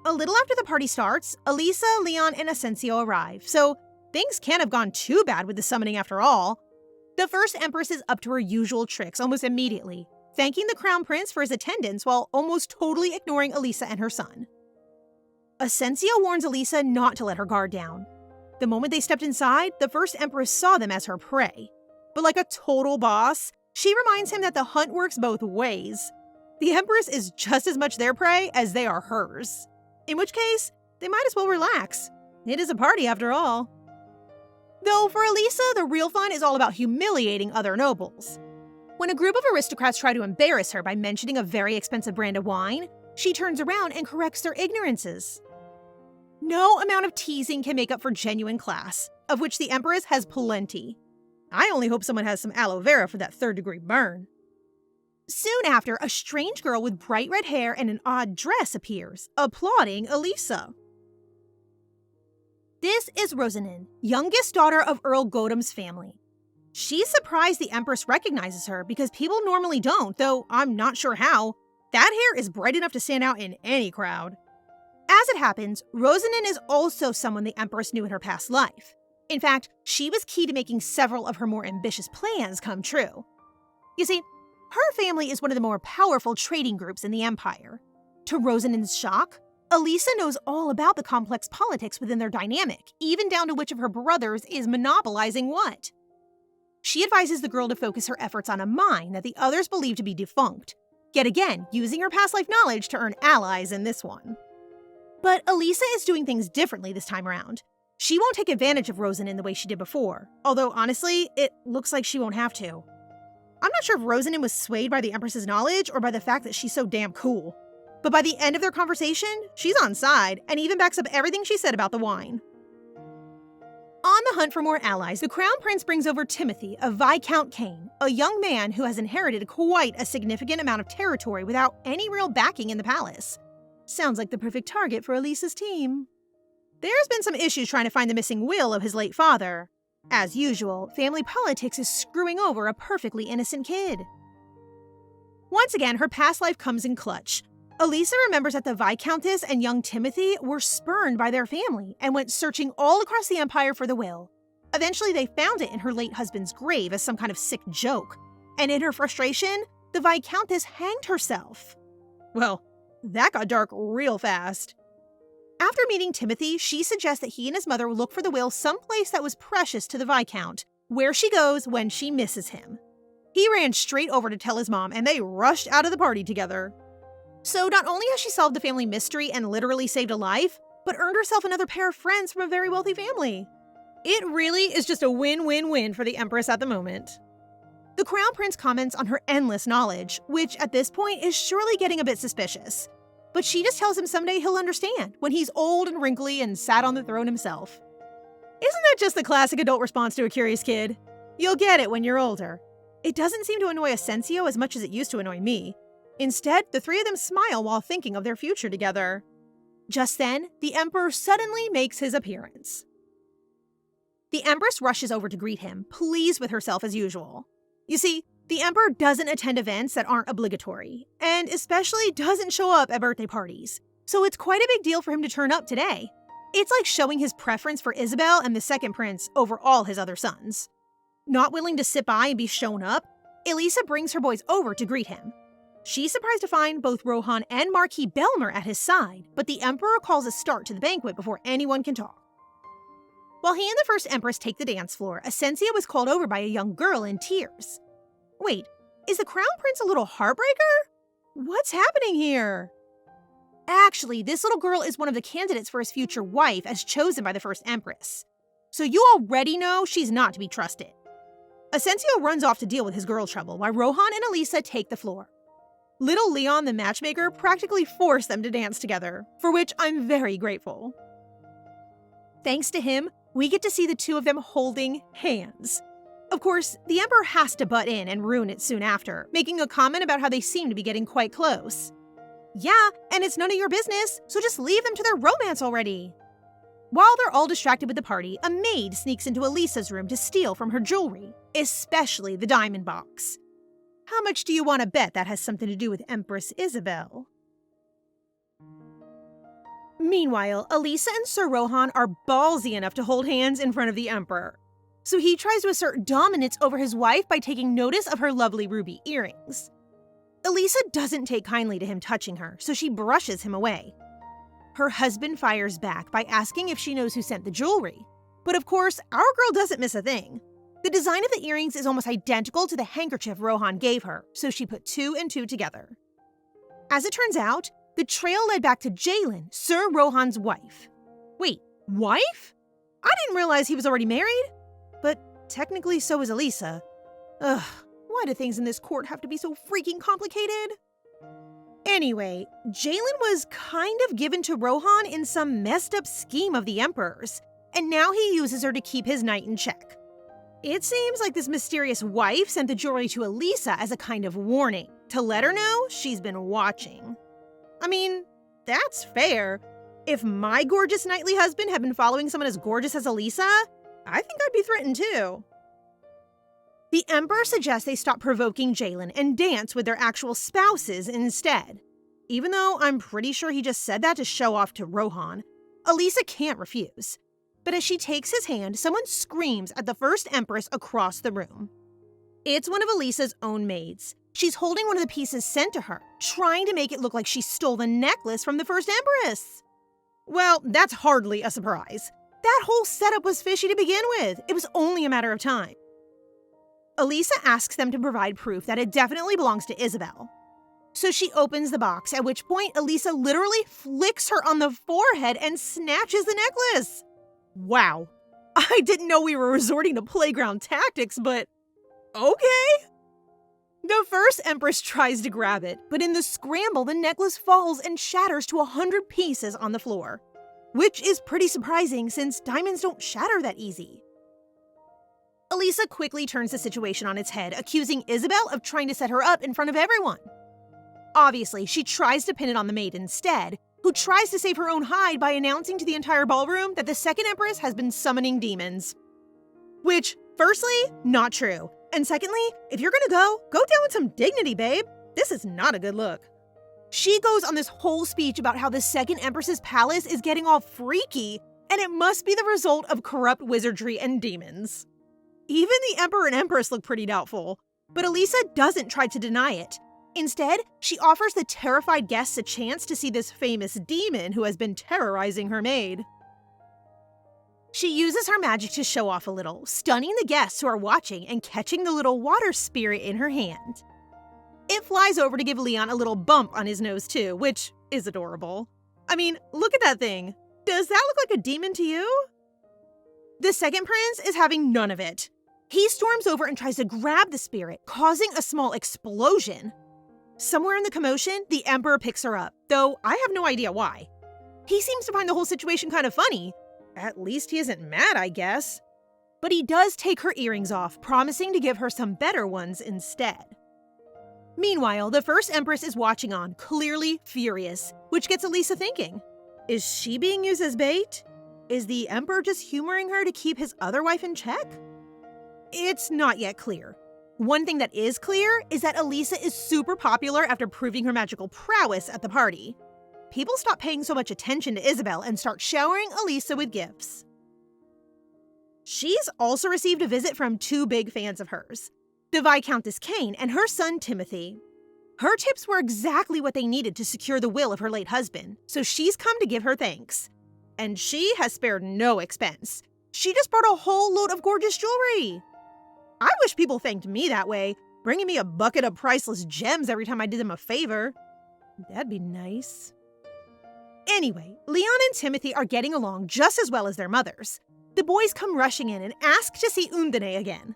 [SPEAKER 1] A little after the party starts, Elisa, Leon, and Asensio arrive, so things can't have gone too bad with the summoning after all. The first Empress is up to her usual tricks almost immediately, thanking the Crown Prince for his attendance while almost totally ignoring Elisa and her son. Asensio warns Elisa not to let her guard down. The moment they stepped inside, the first Empress saw them as her prey. But like a total boss, she reminds him that the hunt works both ways. The Empress is just as much their prey as they are hers. In which case, they might as well relax. It is a party after all. Though for Elisa, the real fun is all about humiliating other nobles. When a group of aristocrats try to embarrass her by mentioning a very expensive brand of wine, she turns around and corrects their ignorances. No amount of teasing can make up for genuine class, of which the Empress has plenty. I only hope someone has some aloe vera for that third-degree burn. Soon after, a strange girl with bright red hair and an odd dress appears, applauding Elisa. This is Rosanin, youngest daughter of Earl Godham's family. She's surprised the Empress recognizes her because people normally don't, though I'm not sure how. That hair is bright enough to stand out in any crowd. As it happens, Rosanin is also someone the Empress knew in her past life. In fact, she was key to making several of her more ambitious plans come true. You see, her family is one of the more powerful trading groups in the Empire. To Rosanin's shock, Elisa knows all about the complex politics within their dynamic, even down to which of her brothers is monopolizing what. She advises the girl to focus her efforts on a mine that the others believe to be defunct, yet again using her past life knowledge to earn allies in this one. But Elisa is doing things differently this time around. She won't take advantage of Rosanin the way she did before, although honestly, it looks like she won't have to. I'm not sure if Rosanin was swayed by the Empress's knowledge or by the fact that she's so damn cool. But by the end of their conversation, she's on side and even backs up everything she said about the wine. On the hunt for more allies, the Crown Prince brings over Timothy of Viscount Kane, a young man who has inherited quite a significant amount of territory without any real backing in the palace. Sounds like the perfect target for Elisa's team. There's been some issues trying to find the missing will of his late father. As usual, family politics is screwing over a perfectly innocent kid. Once again, her past life comes in clutch. Elisa remembers that the Viscountess and young Timothy were spurned by their family and went searching all across the Empire for the will. Eventually, they found it in her late husband's grave as some kind of sick joke. And in her frustration, the Viscountess hanged herself. Well, that got dark real fast. After meeting Timothy, she suggests that he and his mother look for the will someplace that was precious to the Viscount, where she goes when she misses him. He ran straight over to tell his mom, and they rushed out of the party together. So not only has she solved the family mystery and literally saved a life, but earned herself another pair of friends from a very wealthy family. It really is just a win-win-win for the Empress at the moment. The Crown Prince comments on her endless knowledge, which at this point is surely getting a bit suspicious. But she just tells him someday he'll understand, when he's old and wrinkly and sat on the throne himself. Isn't that just the classic adult response to a curious kid? You'll get it when you're older. It doesn't seem to annoy Asensio as much as it used to annoy me. Instead, the three of them smile while thinking of their future together. Just then, the Emperor suddenly makes his appearance. The Empress rushes over to greet him, pleased with herself as usual. You see, the Emperor doesn't attend events that aren't obligatory, and especially doesn't show up at birthday parties, so it's quite a big deal for him to turn up today. It's like showing his preference for Isabel and the second prince over all his other sons. Not willing to sit by and be shown up, Elisa brings her boys over to greet him. She's surprised to find both Rohan and Marquis Belmer at his side, but the Emperor calls a start to the banquet before anyone can talk. While he and the first Empress take the dance floor, Asensio was called over by a young girl in tears. Wait, is the Crown Prince a little heartbreaker? What's happening here? Actually, this little girl is one of the candidates for his future wife as chosen by the first Empress. So you already know she's not to be trusted. Asensio runs off to deal with his girl trouble while Rohan and Elisa take the floor. Little Leon, the matchmaker, practically forced them to dance together, for which I'm very grateful. Thanks to him, we get to see the two of them holding hands. Of course, the Emperor has to butt in and ruin it soon after, making a comment about how they seem to be getting quite close. Yeah, and it's none of your business, so just leave them to their romance already. While they're all distracted with the party, a maid sneaks into Elisa's room to steal from her jewelry, especially the diamond box. How much do you want to bet that has something to do with Empress Isabel? Meanwhile, Elisa and Sir Rohan are ballsy enough to hold hands in front of the Emperor. So he tries to assert dominance over his wife by taking notice of her lovely ruby earrings. Elisa doesn't take kindly to him touching her, so she brushes him away. Her husband fires back by asking if she knows who sent the jewelry. But of course, our girl doesn't miss a thing. The design of the earrings is almost identical to the handkerchief Rohan gave her, so she put two and two together. As it turns out, the trail led back to Jalen, Sir Rohan's wife. Wait, wife? I didn't realize he was already married. But technically so is Elisa. Ugh, why do things in this court have to be so freaking complicated? Anyway, Jalen was kind of given to Rohan in some messed up scheme of the Emperor's, and now he uses her to keep his knight in check. It seems like this mysterious wife sent the jewelry to Elisa as a kind of warning, to let her know she's been watching. I mean, that's fair. If my gorgeous knightly husband had been following someone as gorgeous as Elisa, I think I'd be threatened too. The Emperor suggests they stop provoking Jalen and dance with their actual spouses instead. Even though I'm pretty sure he just said that to show off to Rohan, Elisa can't refuse. But as she takes his hand, someone screams at the first Empress across the room. It's one of Elisa's own maids. She's holding one of the pieces sent to her, trying to make it look like she stole the necklace from the first Empress. Well, that's hardly a surprise. That whole setup was fishy to begin with. It was only a matter of time. Elisa asks them to provide proof that it definitely belongs to Isabel. So she opens the box, at which point Elisa literally flicks her on the forehead and snatches the necklace. Wow. I didn't know we were resorting to playground tactics, but okay. The first Empress tries to grab it, but in the scramble, the necklace falls and shatters to 100 pieces on the floor, which is pretty surprising since diamonds don't shatter that easy. Elisa quickly turns the situation on its head, accusing Isabel of trying to set her up in front of everyone. Obviously, she tries to pin it on the maid instead, who tries to save her own hide by announcing to the entire ballroom that the second Empress has been summoning demons. Which, firstly, not true. And secondly, if you're gonna go down with some dignity, babe. This is not a good look. She goes on this whole speech about how the second Empress's palace is getting all freaky, and it must be the result of corrupt wizardry and demons. Even the Emperor and Empress look pretty doubtful, but Elisa doesn't try to deny it. Instead, she offers the terrified guests a chance to see this famous demon who has been terrorizing her maid. She uses her magic to show off a little, stunning the guests who are watching and catching the little water spirit in her hand. It flies over to give Leon a little bump on his nose too, which is adorable. I mean, look at that thing. Does that look like a demon to you? The second prince is having none of it. He storms over and tries to grab the spirit, causing a small explosion. Somewhere in the commotion, the Emperor picks her up, though I have no idea why. He seems to find the whole situation kind of funny. At least he isn't mad, I guess. But he does take her earrings off, promising to give her some better ones instead. Meanwhile, the first Empress is watching on, clearly furious, which gets Elisa thinking. Is she being used as bait? Is the Emperor just humoring her to keep his other wife in check? It's not yet clear. One thing that is clear is that Elisa is super popular after proving her magical prowess at the party. People stop paying so much attention to Isabel and start showering Elisa with gifts. She's also received a visit from two big fans of hers, the Viscountess Kane and her son Timothy. Her tips were exactly what they needed to secure the will of her late husband, so she's come to give her thanks. And she has spared no expense. She just brought a whole load of gorgeous jewelry. I wish people thanked me that way, bringing me a bucket of priceless gems every time I did them a favor. That'd be nice. Anyway, Leon and Timothy are getting along just as well as their mothers. The boys come rushing in and ask to see Undine again.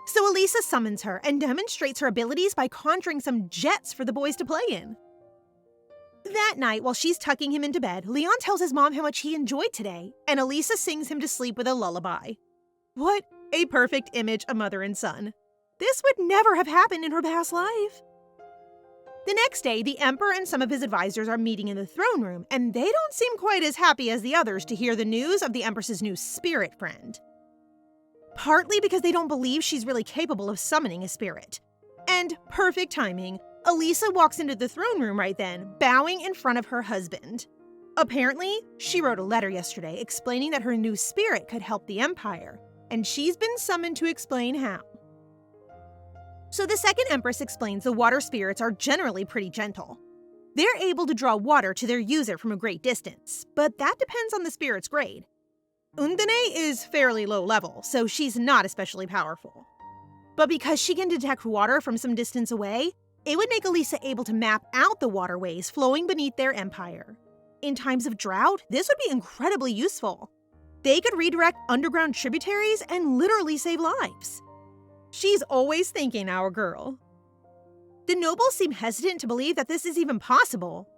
[SPEAKER 1] So Elisa summons her and demonstrates her abilities by conjuring some jets for the boys to play in. That night, while she's tucking him into bed, Leon tells his mom how much he enjoyed today, and Elisa sings him to sleep with a lullaby. What a perfect image of mother and son. This would never have happened in her past life. The next day, the Emperor and some of his advisors are meeting in the throne room, and they don't seem quite as happy as the others to hear the news of the Empress's new spirit friend. Partly because they don't believe she's really capable of summoning a spirit. And perfect timing, Elisa walks into the throne room right then, bowing in front of her husband. Apparently, she wrote a letter yesterday explaining that her new spirit could help the Empire, and she's been summoned to explain how. So the second Empress explains the water spirits are generally pretty gentle. They're able to draw water to their user from a great distance, but that depends on the spirit's grade. Undine is fairly low level, so she's not especially powerful. But because she can detect water from some distance away, it would make Elisa able to map out the waterways flowing beneath their empire. In times of drought, this would be incredibly useful. They could redirect underground tributaries and literally save lives. She's always thinking, our girl. The nobles seem hesitant to believe that this is even possible.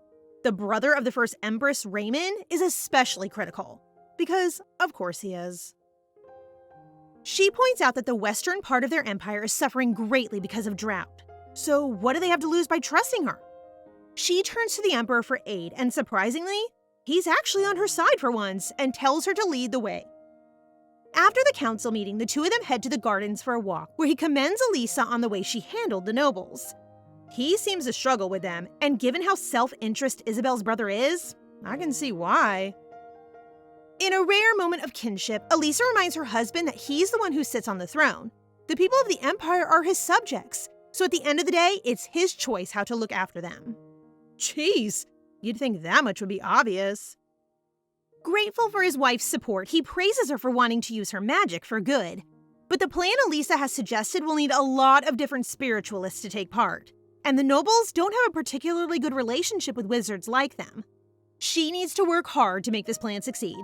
[SPEAKER 1] The brother of the first Empress, Raymond, is especially critical, because of course he is. She points out that the western part of their empire is suffering greatly because of drought. So what do they have to lose by trusting her? She turns to the Emperor for aid, and surprisingly, he's actually on her side for once and tells her to lead the way. After the council meeting, the two of them head to the gardens for a walk, where he commends Elisa on the way she handled the nobles. He seems to struggle with them, and given how self-interest Isabel's brother is, I can see why. In a rare moment of kinship, Elisa reminds her husband that he's the one who sits on the throne. The people of the Empire are his subjects, so at the end of the day, it's his choice how to look after them. Jeez, you'd think that much would be obvious. Grateful for his wife's support, he praises her for wanting to use her magic for good. But the plan Elisa has suggested will need a lot of different spiritualists to take part, and the nobles don't have a particularly good relationship with wizards like them. She needs to work hard to make this plan succeed.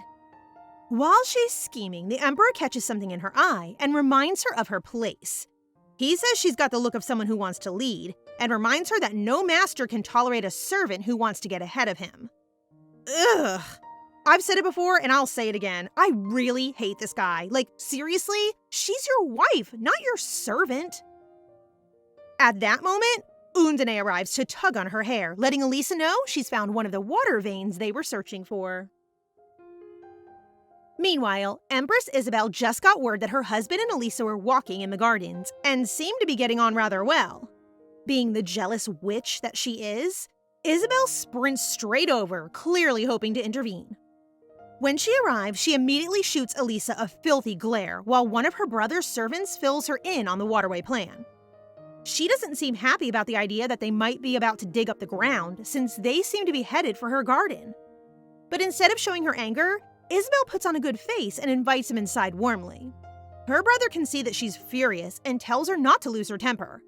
[SPEAKER 1] While she's scheming, the Emperor catches something in her eye and reminds her of her place. He says she's got the look of someone who wants to lead, and reminds her that no master can tolerate a servant who wants to get ahead of him. Ugh. I've said it before, and I'll say it again. I really hate this guy. Like, seriously? She's your wife, not your servant. At that moment, Undine arrives to tug on her hair, letting Elisa know she's found one of the water veins they were searching for. Meanwhile, Empress Isabel just got word that her husband and Elisa were walking in the gardens, and seemed to be getting on rather well. Being the jealous witch that she is, Isabel sprints straight over, clearly hoping to intervene. When she arrives, she immediately shoots Elisa a filthy glare, while one of her brother's servants fills her in on the waterway plan. She doesn't seem happy about the idea that they might be about to dig up the ground, since they seem to be headed for her garden. But instead of showing her anger, Isabel puts on a good face and invites him inside warmly. Her brother can see that she's furious and tells her not to lose her temper.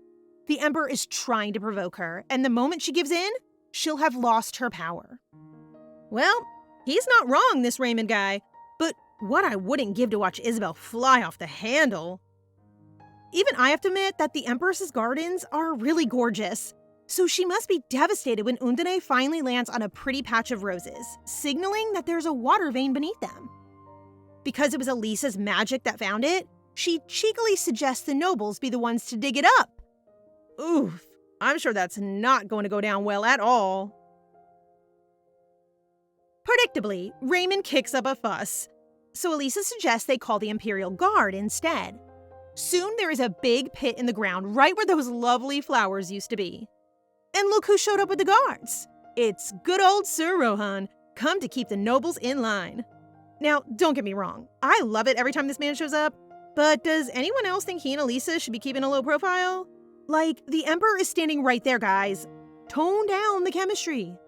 [SPEAKER 1] The Emperor is trying to provoke her, and the moment she gives in, she'll have lost her power. Well, he's not wrong, this Raymond guy, but what I wouldn't give to watch Isabel fly off the handle. Even I have to admit that the Empress's gardens are really gorgeous, so she must be devastated when Undine finally lands on a pretty patch of roses, signaling that there's a water vein beneath them. Because it was Elisa's magic that found it, she cheekily suggests the nobles be the ones to dig it up. Oof, I'm sure that's not going to go down well at all. Predictably, Raymond kicks up a fuss, so Elisa suggests they call the Imperial Guard instead. Soon there is a big pit in the ground right where those lovely flowers used to be. And look who showed up with the guards. It's good old Sir Rohan, come to keep the nobles in line. Now, don't get me wrong, I love it every time this man shows up, but does anyone else think he and Elisa should be keeping a low profile? Like, the Emperor is standing right there, guys. Tone down the chemistry.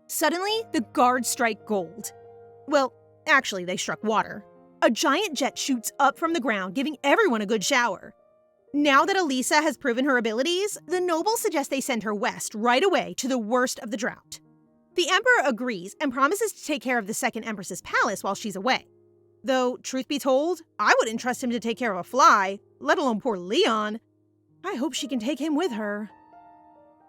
[SPEAKER 1] Suddenly, the guards strike gold. Well, actually, they struck water. A giant jet shoots up from the ground, giving everyone a good shower. Now that Elisa has proven her abilities, the nobles suggest they send her west right away to the worst of the drought. The Emperor agrees and promises to take care of the second Empress's palace while she's away. Though, truth be told, I wouldn't trust him to take care of a fly, let alone poor Leon. I hope she can take him with her.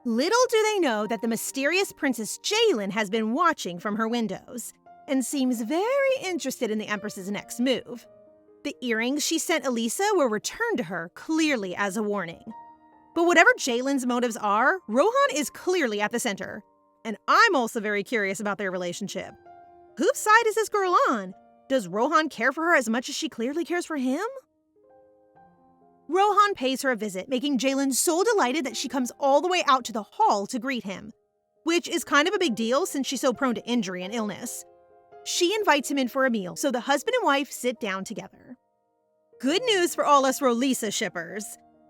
[SPEAKER 1] Little do they know that the mysterious Princess Jaylin has been watching from her windows, and seems very interested in the Empress's next move. The earrings she sent Elisa were returned to her, clearly as a warning. But whatever Jaylin's motives are, Rohan is clearly at the center. And I'm also very curious about their relationship. Whose side is this girl on? Does Rohan care for her as much as she clearly cares for him? Rohan pays her a visit, making Jaylin so delighted that she comes all the way out to the hall to greet him, which is kind of a big deal since she's so prone to injury and illness. She invites him in for a meal, so the husband and wife sit down together. Good news for all us Rolisa shippers.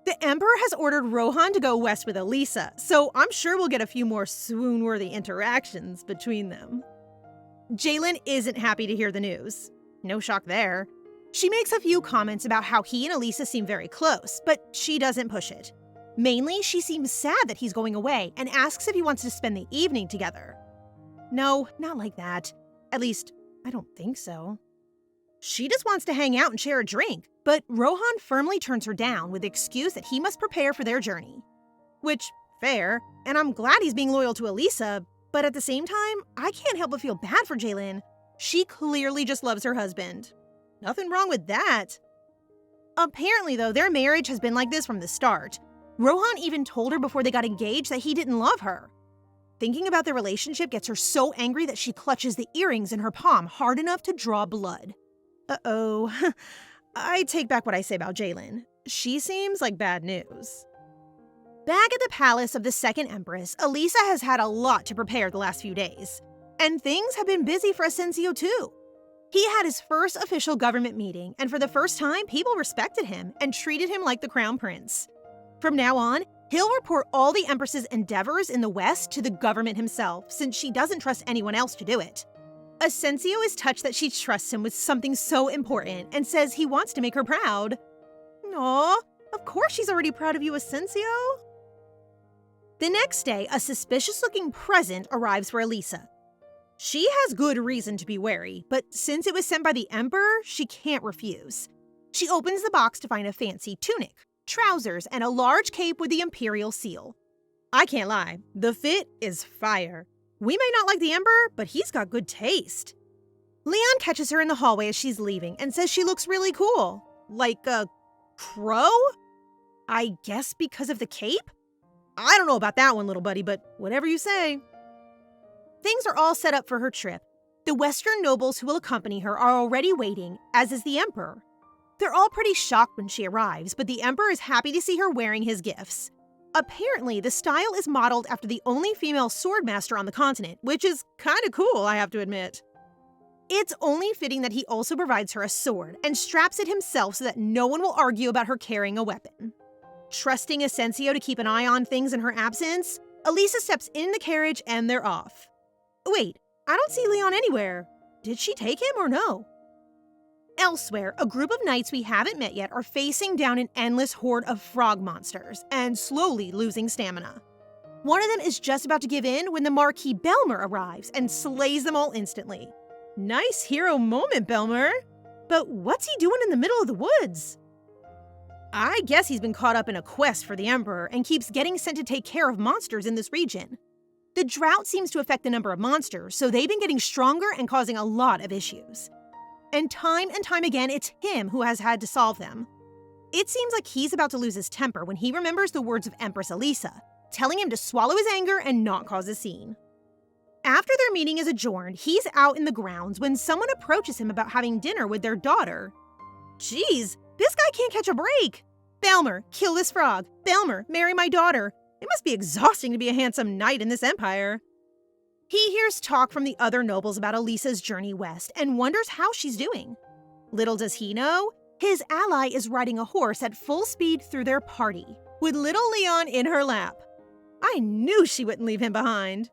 [SPEAKER 1] The Emperor has ordered Rohan to go west with Elisa, so I'm sure we'll get a few more swoon-worthy interactions between them. Jaylin isn't happy to hear the news. No shock there. She makes a few comments about how he and Elisa seem very close, but she doesn't push it. Mainly, she seems sad that he's going away and asks if he wants to spend the evening together. No, not like that. At least, I don't think so. She just wants to hang out and share a drink, but Rohan firmly turns her down with the excuse that he must prepare for their journey. Which, fair, and I'm glad he's being loyal to Elisa, but at the same time, I can't help but feel bad for Jaylin. She clearly just loves her husband. Nothing wrong with that. Apparently, though, their marriage has been like this from the start. Rohan even told her before they got engaged that he didn't love her. Thinking about their relationship gets her so angry that she clutches the earrings in her palm hard enough to draw blood. Uh-oh. I take back what I say about Jaylin. She seems like bad news. Back at the palace of the second Empress, Elisa has had a lot to prepare the last few days. And things have been busy for Asensio too. He had his first official government meeting, and for the first time, people respected him and treated him like the crown prince. From now on, he'll report all the Empress's endeavors in the West to the government himself, since she doesn't trust anyone else to do it. Asensio is touched that she trusts him with something so important and says he wants to make her proud. Aw, of course she's already proud of you, Asensio. The next day, a suspicious-looking present arrives for Elisa. She has good reason to be wary, but since it was sent by the Emperor, she can't refuse. She opens the box to find a fancy tunic, trousers, and a large cape with the Imperial seal. I can't lie, the fit is fire. We may not like the Emperor, but he's got good taste. Leon catches her in the hallway as she's leaving and says she looks really cool. Like a crow? I guess because of the cape? I don't know about that one, little buddy, but whatever you say. Things are all set up for her trip. The Western nobles who will accompany her are already waiting, as is the Emperor. They're all pretty shocked when she arrives, but the Emperor is happy to see her wearing his gifts. Apparently, the style is modeled after the only female swordmaster on the continent, which is kinda cool, I have to admit. It's only fitting that he also provides her a sword and straps it himself so that no one will argue about her carrying a weapon. Trusting Asensio to keep an eye on things in her absence, Elisa steps in the carriage and they're off. Wait, I don't see Leon anywhere. Did she take him or no? Elsewhere, a group of knights we haven't met yet are facing down an endless horde of frog monsters and slowly losing stamina. One of them is just about to give in when the Marquis Belmer arrives and slays them all instantly. Nice hero moment, Belmer. But what's he doing in the middle of the woods? I guess he's been caught up in a quest for the Emperor and keeps getting sent to take care of monsters in this region. The drought seems to affect the number of monsters, so they've been getting stronger and causing a lot of issues. And time again, it's him who has had to solve them. It seems like he's about to lose his temper when he remembers the words of Empress Elisa, telling him to swallow his anger and not cause a scene. After their meeting is adjourned, he's out in the grounds when someone approaches him about having dinner with their daughter. Geez, this guy can't catch a break. Belmer, kill this frog. Belmer, marry my daughter. It must be exhausting to be a handsome knight in this empire. He hears talk from the other nobles about Elisa's journey west and wonders how she's doing. Little does he know, his ally is riding a horse at full speed through their party, with little Leon in her lap. I knew she wouldn't leave him behind.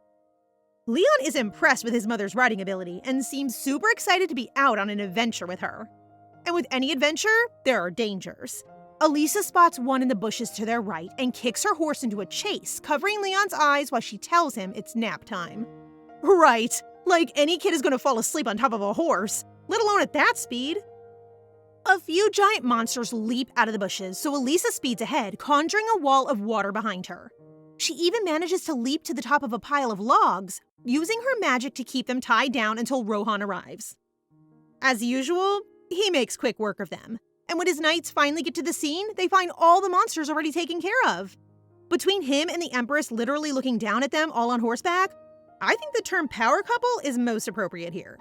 [SPEAKER 1] Leon is impressed with his mother's riding ability and seems super excited to be out on an adventure with her. And with any adventure, there are dangers. Elisa spots one in the bushes to their right and kicks her horse into a chase, covering Leon's eyes while she tells him it's nap time. Right, like any kid is going to fall asleep on top of a horse, let alone at that speed. A few giant monsters leap out of the bushes, so Elisa speeds ahead, conjuring a wall of water behind her. She even manages to leap to the top of a pile of logs, using her magic to keep them tied down until Rohan arrives. As usual, he makes quick work of them, and when his knights finally get to the scene, they find all the monsters already taken care of. Between him and the Empress literally looking down at them all on horseback, I think the term power couple is most appropriate here.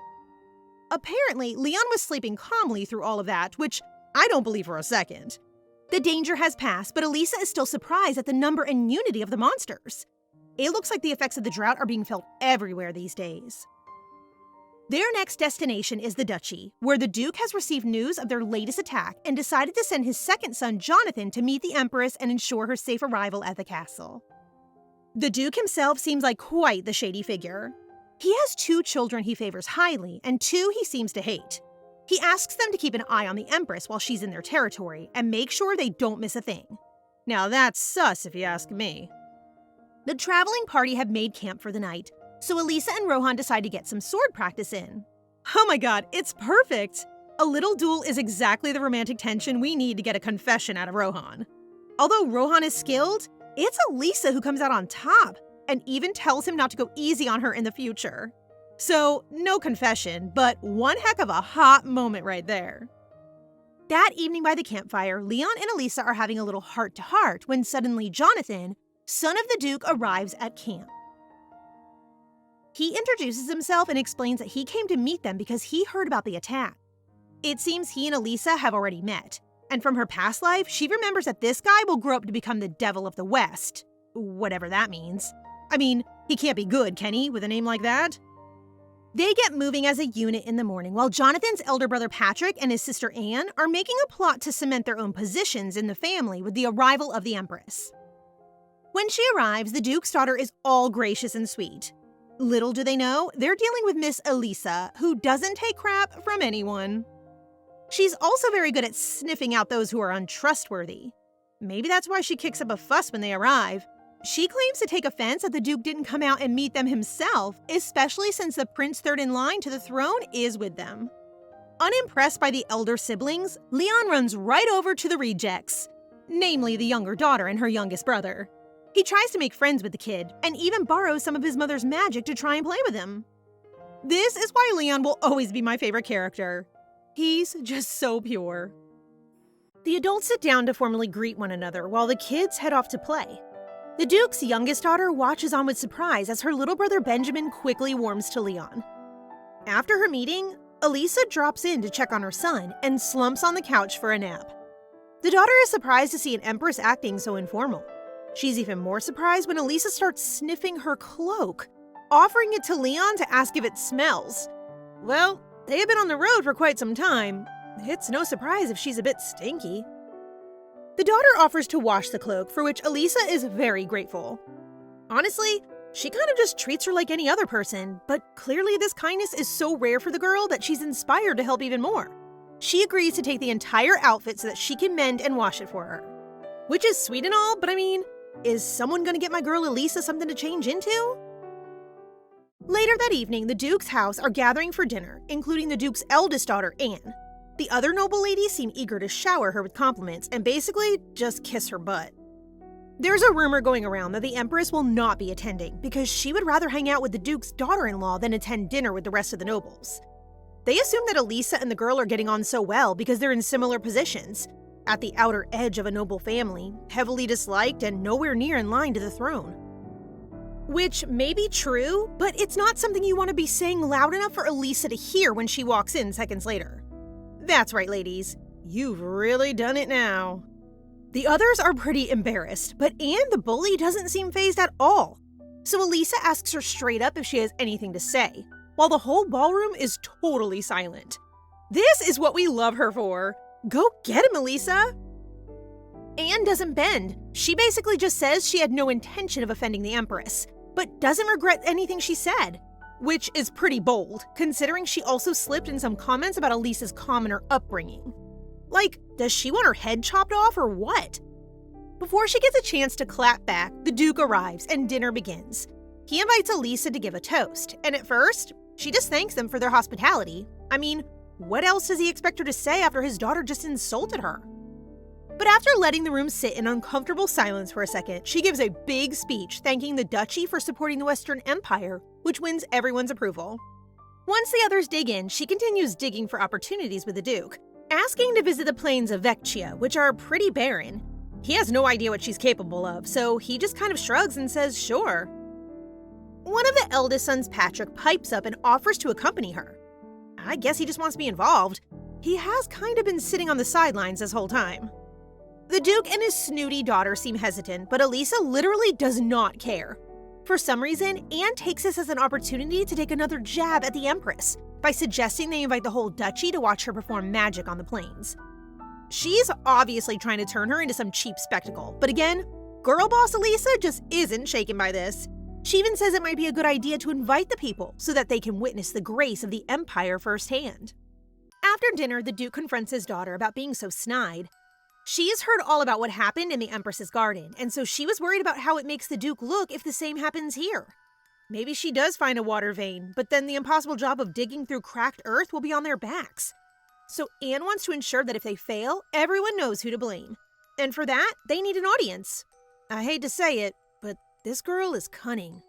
[SPEAKER 1] Apparently, Leon was sleeping calmly through all of that, which I don't believe for a second. The danger has passed, but Elisa is still surprised at the number and unity of the monsters. It looks like the effects of the drought are being felt everywhere these days. Their next destination is the Duchy, where the Duke has received news of their latest attack and decided to send his second son, Jonathan, to meet the Empress and ensure her safe arrival at the castle. The Duke himself seems like quite the shady figure. He has 2 children he favors highly, and 2 he seems to hate. He asks them to keep an eye on the Empress while she's in their territory and make sure they don't miss a thing. Now that's sus if you ask me. The traveling party have made camp for the night, so Elisa and Rohan decide to get some sword practice in. Oh my god, it's perfect! A little duel is exactly the romantic tension we need to get a confession out of Rohan. Although Rohan is skilled, it's Elisa who comes out on top, and even tells him not to go easy on her in the future. So, no confession, but one heck of a hot moment right there. That evening by the campfire, Leon and Elisa are having a little heart-to-heart when suddenly Jonathan, son of the Duke, arrives at camp. He introduces himself and explains that he came to meet them because he heard about the attack. It seems he and Elisa have already met. And from her past life, she remembers that this guy will grow up to become the Devil of the West. Whatever that means. I mean, he can't be good, can he, with a name like that? They get moving as a unit in the morning while Jonathan's elder brother Patrick and his sister Anne are making a plot to cement their own positions in the family with the arrival of the Empress. When she arrives, the Duke's daughter is all gracious and sweet. Little do they know, they're dealing with Miss Elisa, who doesn't take crap from anyone. She's also very good at sniffing out those who are untrustworthy. Maybe that's why she kicks up a fuss when they arrive. She claims to take offense that the Duke didn't come out and meet them himself, especially since the prince third in line to the throne is with them. Unimpressed by the elder siblings, Leon runs right over to the rejects, namely the younger daughter and her youngest brother. He tries to make friends with the kid, and even borrows some of his mother's magic to try and play with him. This is why Leon will always be my favorite character. He's just so pure. The adults sit down to formally greet one another while the kids head off to play. The Duke's youngest daughter watches on with surprise as her little brother Benjamin quickly warms to Leon. After her meeting, Elisa drops in to check on her son and slumps on the couch for a nap. The daughter is surprised to see an Empress acting so informal. She's even more surprised when Elisa starts sniffing her cloak, offering it to Leon to ask if it smells. Well, they have been on the road for quite some time. It's no surprise if she's a bit stinky. The daughter offers to wash the cloak, for which Elisa is very grateful. Honestly, she kind of just treats her like any other person, but clearly this kindness is so rare for the girl that she's inspired to help even more. She agrees to take the entire outfit so that she can mend and wash it for her. Which is sweet and all, but I mean, is someone gonna get my girl Elisa something to change into? Later that evening, the Duke's house are gathering for dinner, including the Duke's eldest daughter, Anne. The other noble ladies seem eager to shower her with compliments and basically just kiss her butt. There's a rumor going around that the Empress will not be attending because she would rather hang out with the Duke's daughter-in-law than attend dinner with the rest of the nobles. They assume that Elisa and the girl are getting on so well because they're in similar positions, at the outer edge of a noble family, heavily disliked and nowhere near in line to the throne. Which may be true, but it's not something you want to be saying loud enough for Elisa to hear when she walks in seconds later. That's right, ladies. You've really done it now. The others are pretty embarrassed, but Anne the bully doesn't seem fazed at all. So Elisa asks her straight up if she has anything to say, while the whole ballroom is totally silent. This is what we love her for. Go get him, Elisa! Anne doesn't bend. She basically just says she had no intention of offending the Empress, but doesn't regret anything she said. Which is pretty bold, considering she also slipped in some comments about Elisa's commoner upbringing. Like, does she want her head chopped off or what? Before she gets a chance to clap back, the Duke arrives and dinner begins. He invites Elisa to give a toast, and at first, she just thanks them for their hospitality. I mean, what else does he expect her to say after his daughter just insulted her? But after letting the room sit in uncomfortable silence for a second, she gives a big speech thanking the Duchy for supporting the Western Empire, which wins everyone's approval. Once the others dig in, she continues digging for opportunities with the Duke, asking to visit the plains of Vecchia, which are pretty barren. He has no idea what she's capable of, so he just kind of shrugs and says sure. One of the eldest sons, Patrick, pipes up and offers to accompany her. I guess he just wants to be involved. He has kind of been sitting on the sidelines this whole time. The Duke and his snooty daughter seem hesitant, but Elisa literally does not care. For some reason, Anne takes this as an opportunity to take another jab at the Empress by suggesting they invite the whole Duchy to watch her perform magic on the plains. She's obviously trying to turn her into some cheap spectacle, but again, girl boss Elisa just isn't shaken by this. She even says it might be a good idea to invite the people so that they can witness the grace of the Empire firsthand. After dinner, the Duke confronts his daughter about being so snide. She's heard all about what happened in the Empress's garden, and so she was worried about how it makes the Duke look if the same happens here. Maybe she does find a water vein, but then the impossible job of digging through cracked earth will be on their backs. So Anne wants to ensure that if they fail, everyone knows who to blame. And for that, they need an audience. I hate to say it, but this girl is cunning.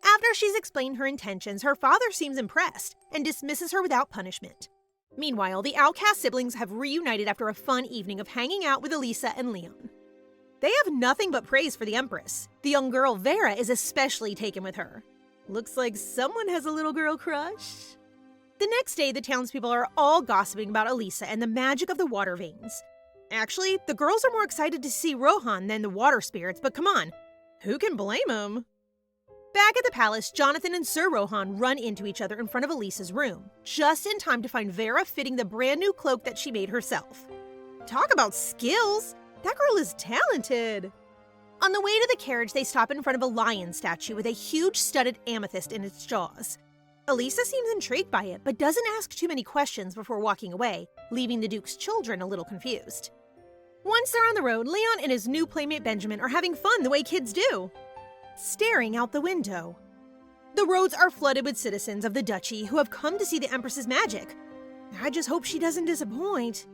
[SPEAKER 1] After she's explained her intentions, her father seems impressed and dismisses her without punishment. Meanwhile, the outcast siblings have reunited after a fun evening of hanging out with Elisa and Leon. They have nothing but praise for the Empress. The young girl Vera is especially taken with her. Looks like someone has a little girl crush. The next day, the townspeople are all gossiping about Elisa and the magic of the water veins. Actually, the girls are more excited to see Rohan than the water spirits, but come on, who can blame them? Back at the palace, Jonathan and Sir Rohan run into each other in front of Elisa's room, just in time to find Vera fitting the brand new cloak that she made herself. Talk about skills! That girl is talented! On the way to the carriage, they stop in front of a lion statue with a huge studded amethyst in its jaws. Elisa seems intrigued by it, but doesn't ask too many questions before walking away, leaving the Duke's children a little confused. Once they're on the road, Leon and his new playmate Benjamin are having fun the way kids do, staring out the window. The roads are flooded with citizens of the Duchy who have come to see the Empress's magic. I just hope she doesn't disappoint.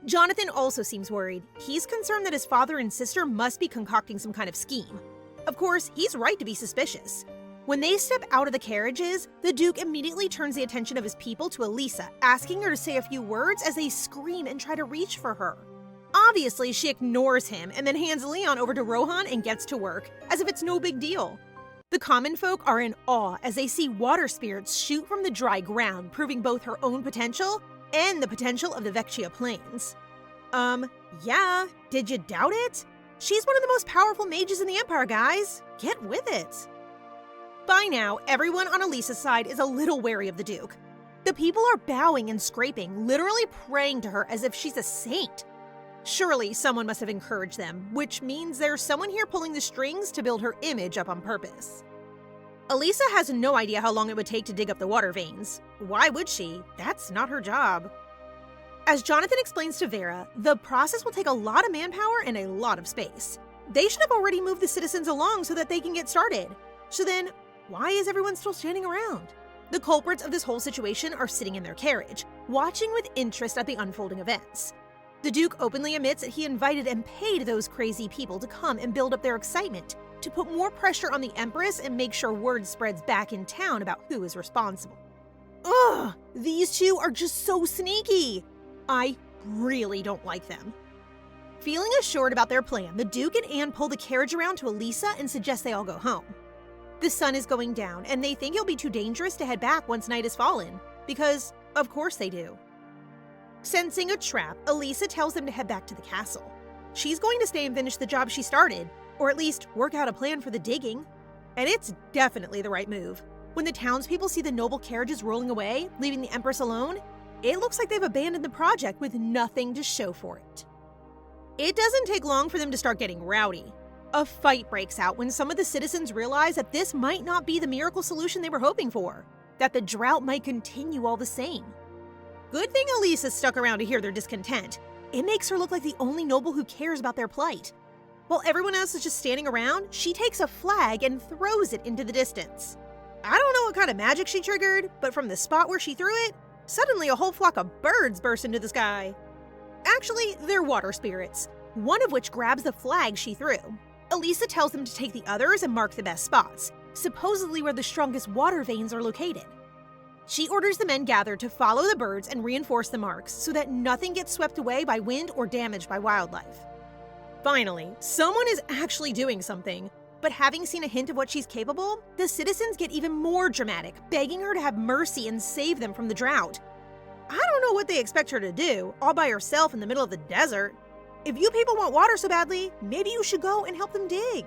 [SPEAKER 1] Jonathan also seems worried. He's concerned that his father and sister must be concocting some kind of scheme. Of course, he's right to be suspicious. When they step out of the carriages, the Duke immediately turns the attention of his people to Elisa, asking her to say a few words as they scream and try to reach for her. Obviously, she ignores him and then hands Leon over to Rohan and gets to work, as if it's no big deal. The common folk are in awe as they see water spirits shoot from the dry ground, proving both her own potential and the potential of the Vecchia Plains. Yeah, did you doubt it? She's one of the most powerful mages in the Empire, guys. Get with it. By now, everyone on Elisa's side is a little wary of the Duke. The people are bowing and scraping, literally praying to her as if she's a saint. Surely someone must have encouraged them, which means there's someone here pulling the strings to build her image up on purpose. Elisa has no idea how long it would take to dig up the water veins. Why would she? That's not her job. As Jonathan explains to Vera, the process will take a lot of manpower and a lot of space. They should have already moved the citizens along so that they can get started. So then, why is everyone still standing around? The culprits of this whole situation are sitting in their carriage, watching with interest at the unfolding events. The Duke openly admits that he invited and paid those crazy people to come and build up their excitement, to put more pressure on the Empress and make sure word spreads back in town about who is responsible. Ugh, these two are just so sneaky. I really don't like them. Feeling assured about their plan, the Duke and Anne pull the carriage around to Elisa and suggest they all go home. The sun is going down, and they think it'll be too dangerous to head back once night has fallen, because, of course they do. Sensing a trap, Elisa tells them to head back to the castle. She's going to stay and finish the job she started, or at least work out a plan for the digging. And it's definitely the right move. When the townspeople see the noble carriages rolling away, leaving the Empress alone, it looks like they've abandoned the project with nothing to show for it. It doesn't take long for them to start getting rowdy. A fight breaks out when some of the citizens realize that this might not be the miracle solution they were hoping for, that the drought might continue all the same. Good thing Elisa stuck around to hear their discontent. It makes her look like the only noble who cares about their plight. While everyone else is just standing around, she takes a flag and throws it into the distance. I don't know what kind of magic she triggered, but from the spot where she threw it, suddenly a whole flock of birds burst into the sky. Actually, they're water spirits, one of which grabs the flag she threw. Elisa tells them to take the others and mark the best spots, supposedly where the strongest water veins are located. She orders the men gathered to follow the birds and reinforce the marks so that nothing gets swept away by wind or damaged by wildlife. Finally, someone is actually doing something, but having seen a hint of what she's capable, the citizens get even more dramatic, begging her to have mercy and save them from the drought. I don't know what they expect her to do, all by herself in the middle of the desert. If you people want water so badly, maybe you should go and help them dig.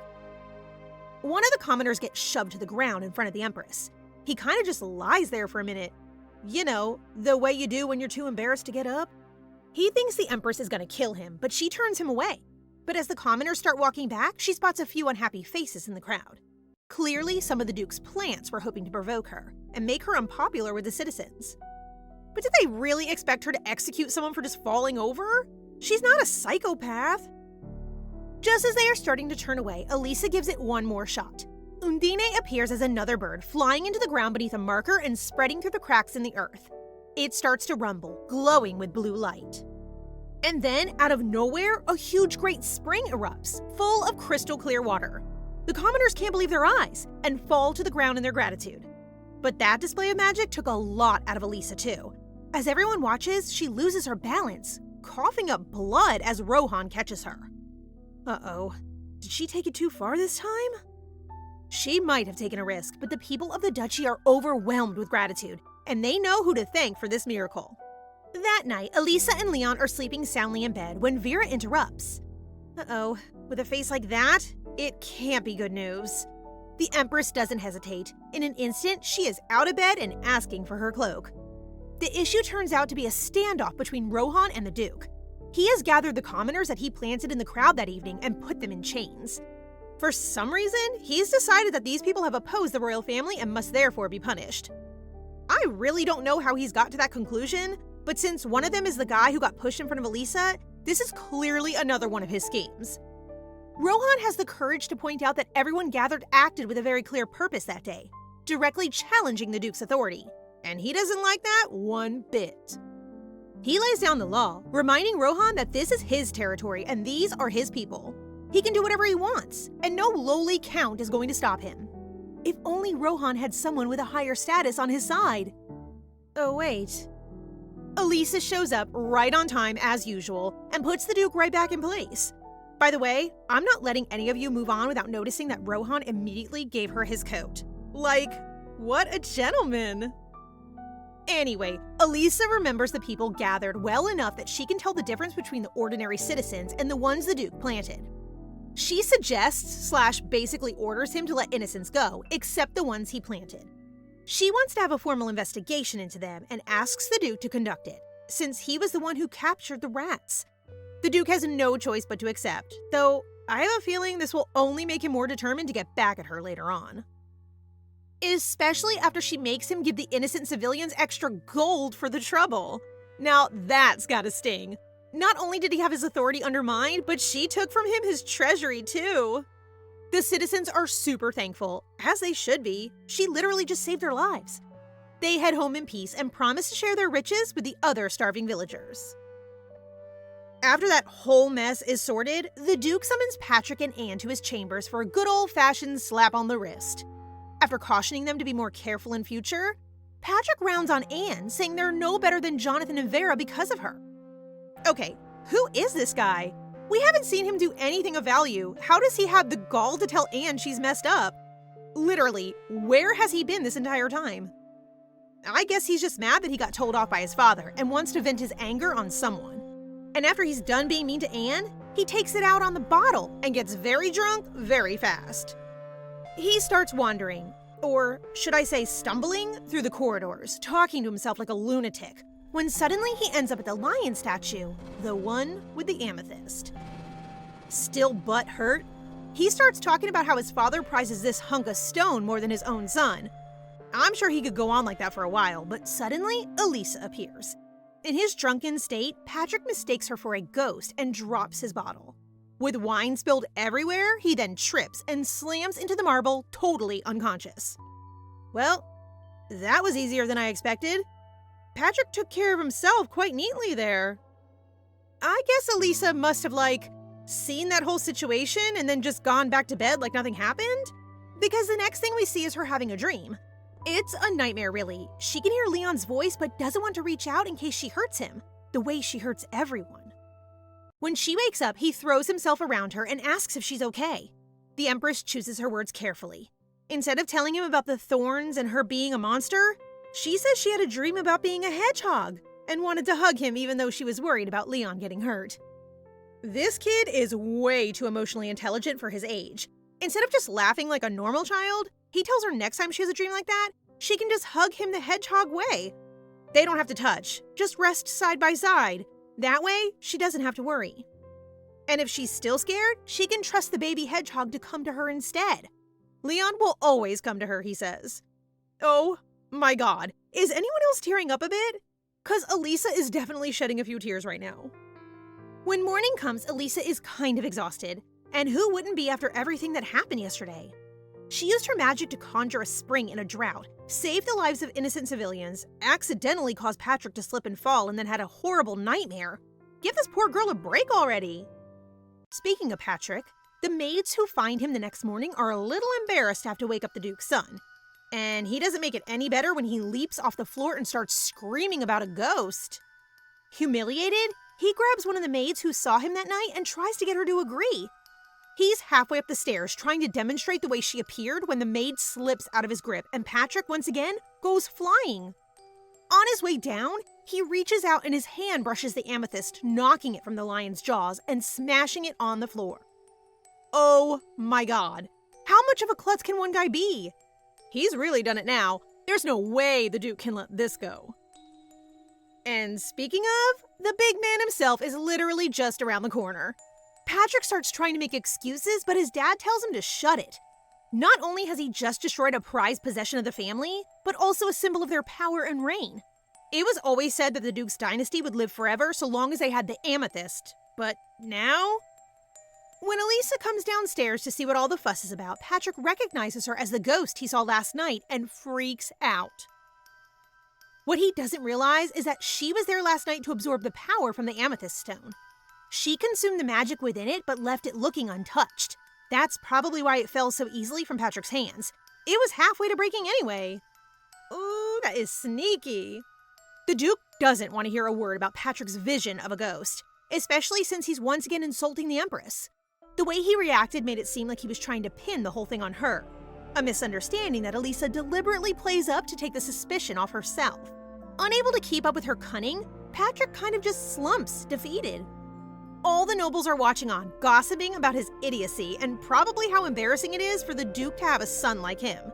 [SPEAKER 1] One of the commoners gets shoved to the ground in front of the Empress. He kind of just lies there for a minute. You know, the way you do when you're too embarrassed to get up. He thinks the Empress is going to kill him, but she turns him away. But as the commoners start walking back, she spots a few unhappy faces in the crowd. Clearly, some of the Duke's plants were hoping to provoke her and make her unpopular with the citizens. But did they really expect her to execute someone for just falling over? She's not a psychopath. Just as they are starting to turn away, Elisa gives it one more shot. Undine appears as another bird, flying into the ground beneath a marker and spreading through the cracks in the earth. It starts to rumble, glowing with blue light. And then, out of nowhere, a huge great spring erupts, full of crystal clear water. The commoners can't believe their eyes and fall to the ground in their gratitude. But that display of magic took a lot out of Elisa too. As everyone watches, she loses her balance, coughing up blood as Rohan catches her. Uh-oh, did she take it too far this time? She might have taken a risk, but the people of the Duchy are overwhelmed with gratitude, and they know who to thank for this miracle. That night, Elisa and Leon are sleeping soundly in bed when Vera interrupts. Uh-oh, with a face like that, it can't be good news. The Empress doesn't hesitate. In an instant, she is out of bed and asking for her cloak. The issue turns out to be a standoff between Rohan and the Duke. He has gathered the commoners that he planted in the crowd that evening and put them in chains. For some reason, he's decided that these people have opposed the royal family and must therefore be punished. I really don't know how he's got to that conclusion, but since one of them is the guy who got pushed in front of Elisa, this is clearly another one of his schemes. Rohan has the courage to point out that everyone gathered acted with a very clear purpose that day, directly challenging the Duke's authority, and he doesn't like that one bit. He lays down the law, reminding Rohan that this is his territory and these are his people. He can do whatever he wants, and no lowly count is going to stop him. If only Rohan had someone with a higher status on his side. Oh wait. Elisa shows up right on time as usual and puts the Duke right back in place. By the way, I'm not letting any of you move on without noticing that Rohan immediately gave her his coat. Like, what a gentleman! Anyway, Elisa remembers the people gathered well enough that she can tell the difference between the ordinary citizens and the ones the Duke planted. She suggests / basically orders him to let innocents go, except the ones he planted. She wants to have a formal investigation into them and asks the Duke to conduct it, since he was the one who captured the rats. The Duke has no choice but to accept, though I have a feeling this will only make him more determined to get back at her later on. Especially after she makes him give the innocent civilians extra gold for the trouble. Now that's gotta sting. Not only did he have his authority undermined, but she took from him his treasury too. The citizens are super thankful, as they should be. She literally just saved their lives. They head home in peace and promise to share their riches with the other starving villagers. After that whole mess is sorted, the Duke summons Patrick and Anne to his chambers for a good old-fashioned slap on the wrist. After cautioning them to be more careful in future, Patrick rounds on Anne, saying they're no better than Jonathan and Vera because of her. Okay, who is this guy? We haven't seen him do anything of value. How does he have the gall to tell Anne she's messed up? Literally, where has he been this entire time? I guess he's just mad that he got told off by his father and wants to vent his anger on someone. And after he's done being mean to Anne, he takes it out on the bottle and gets very drunk very fast. He starts wandering, or should I say stumbling, through the corridors, talking to himself like a lunatic, when suddenly he ends up at the lion statue, the one with the amethyst. Still butthurt, he starts talking about how his father prizes this hunk of stone more than his own son. I'm sure he could go on like that for a while, but suddenly Elisa appears. In his drunken state, Patrick mistakes her for a ghost and drops his bottle. With wine spilled everywhere, he then trips and slams into the marble, totally unconscious. Well, that was easier than I expected. Patrick took care of himself quite neatly there. I guess Elisa must have, seen that whole situation and then just gone back to bed like nothing happened? Because the next thing we see is her having a dream. It's a nightmare, really. She can hear Leon's voice but doesn't want to reach out in case she hurts him, the way she hurts everyone. When she wakes up, he throws himself around her and asks if she's okay. The Empress chooses her words carefully. Instead of telling him about the thorns and her being a monster, she says she had a dream about being a hedgehog and wanted to hug him even though she was worried about Leon getting hurt. This kid is way too emotionally intelligent for his age. Instead of just laughing like a normal child, he tells her next time she has a dream like that, she can just hug him the hedgehog way. They don't have to touch, just rest side by side. That way, she doesn't have to worry. And if she's still scared, she can trust the baby hedgehog to come to her instead. Leon will always come to her, he says. Oh my god, is anyone else tearing up a bit? 'Cause Elisa is definitely shedding a few tears right now. When morning comes, Elisa is kind of exhausted. And who wouldn't be after everything that happened yesterday? She used her magic to conjure a spring in a drought, saved the lives of innocent civilians, accidentally caused Patrick to slip and fall, and then had a horrible nightmare. Give this poor girl a break already. Speaking of Patrick, the maids who find him the next morning are a little embarrassed to have to wake up the Duke's son. And he doesn't make it any better when he leaps off the floor and starts screaming about a ghost. Humiliated, he grabs one of the maids who saw him that night and tries to get her to agree. He's halfway up the stairs trying to demonstrate the way she appeared when the maid slips out of his grip and Patrick once again goes flying. On his way down, he reaches out and his hand brushes the amethyst, knocking it from the lion's jaws and smashing it on the floor. Oh my god. How much of a klutz can one guy be? He's really done it now. There's no way the Duke can let this go. And speaking of, the big man himself is literally just around the corner. Patrick starts trying to make excuses, but his dad tells him to shut it. Not only has he just destroyed a prized possession of the family, but also a symbol of their power and reign. It was always said that the Duke's dynasty would live forever so long as they had the amethyst. But now? When Elisa comes downstairs to see what all the fuss is about, Patrick recognizes her as the ghost he saw last night and freaks out. What he doesn't realize is that she was there last night to absorb the power from the amethyst stone. She consumed the magic within it but left it looking untouched. That's probably why it fell so easily from Patrick's hands. It was halfway to breaking anyway. Ooh, that is sneaky. The Duke doesn't want to hear a word about Patrick's vision of a ghost, especially since he's once again insulting the Empress. The way he reacted made it seem like he was trying to pin the whole thing on her, a misunderstanding that Elisa deliberately plays up to take the suspicion off herself. Unable to keep up with her cunning, Patrick kind of just slumps, defeated. All the nobles are watching on, gossiping about his idiocy and probably how embarrassing it is for the Duke to have a son like him.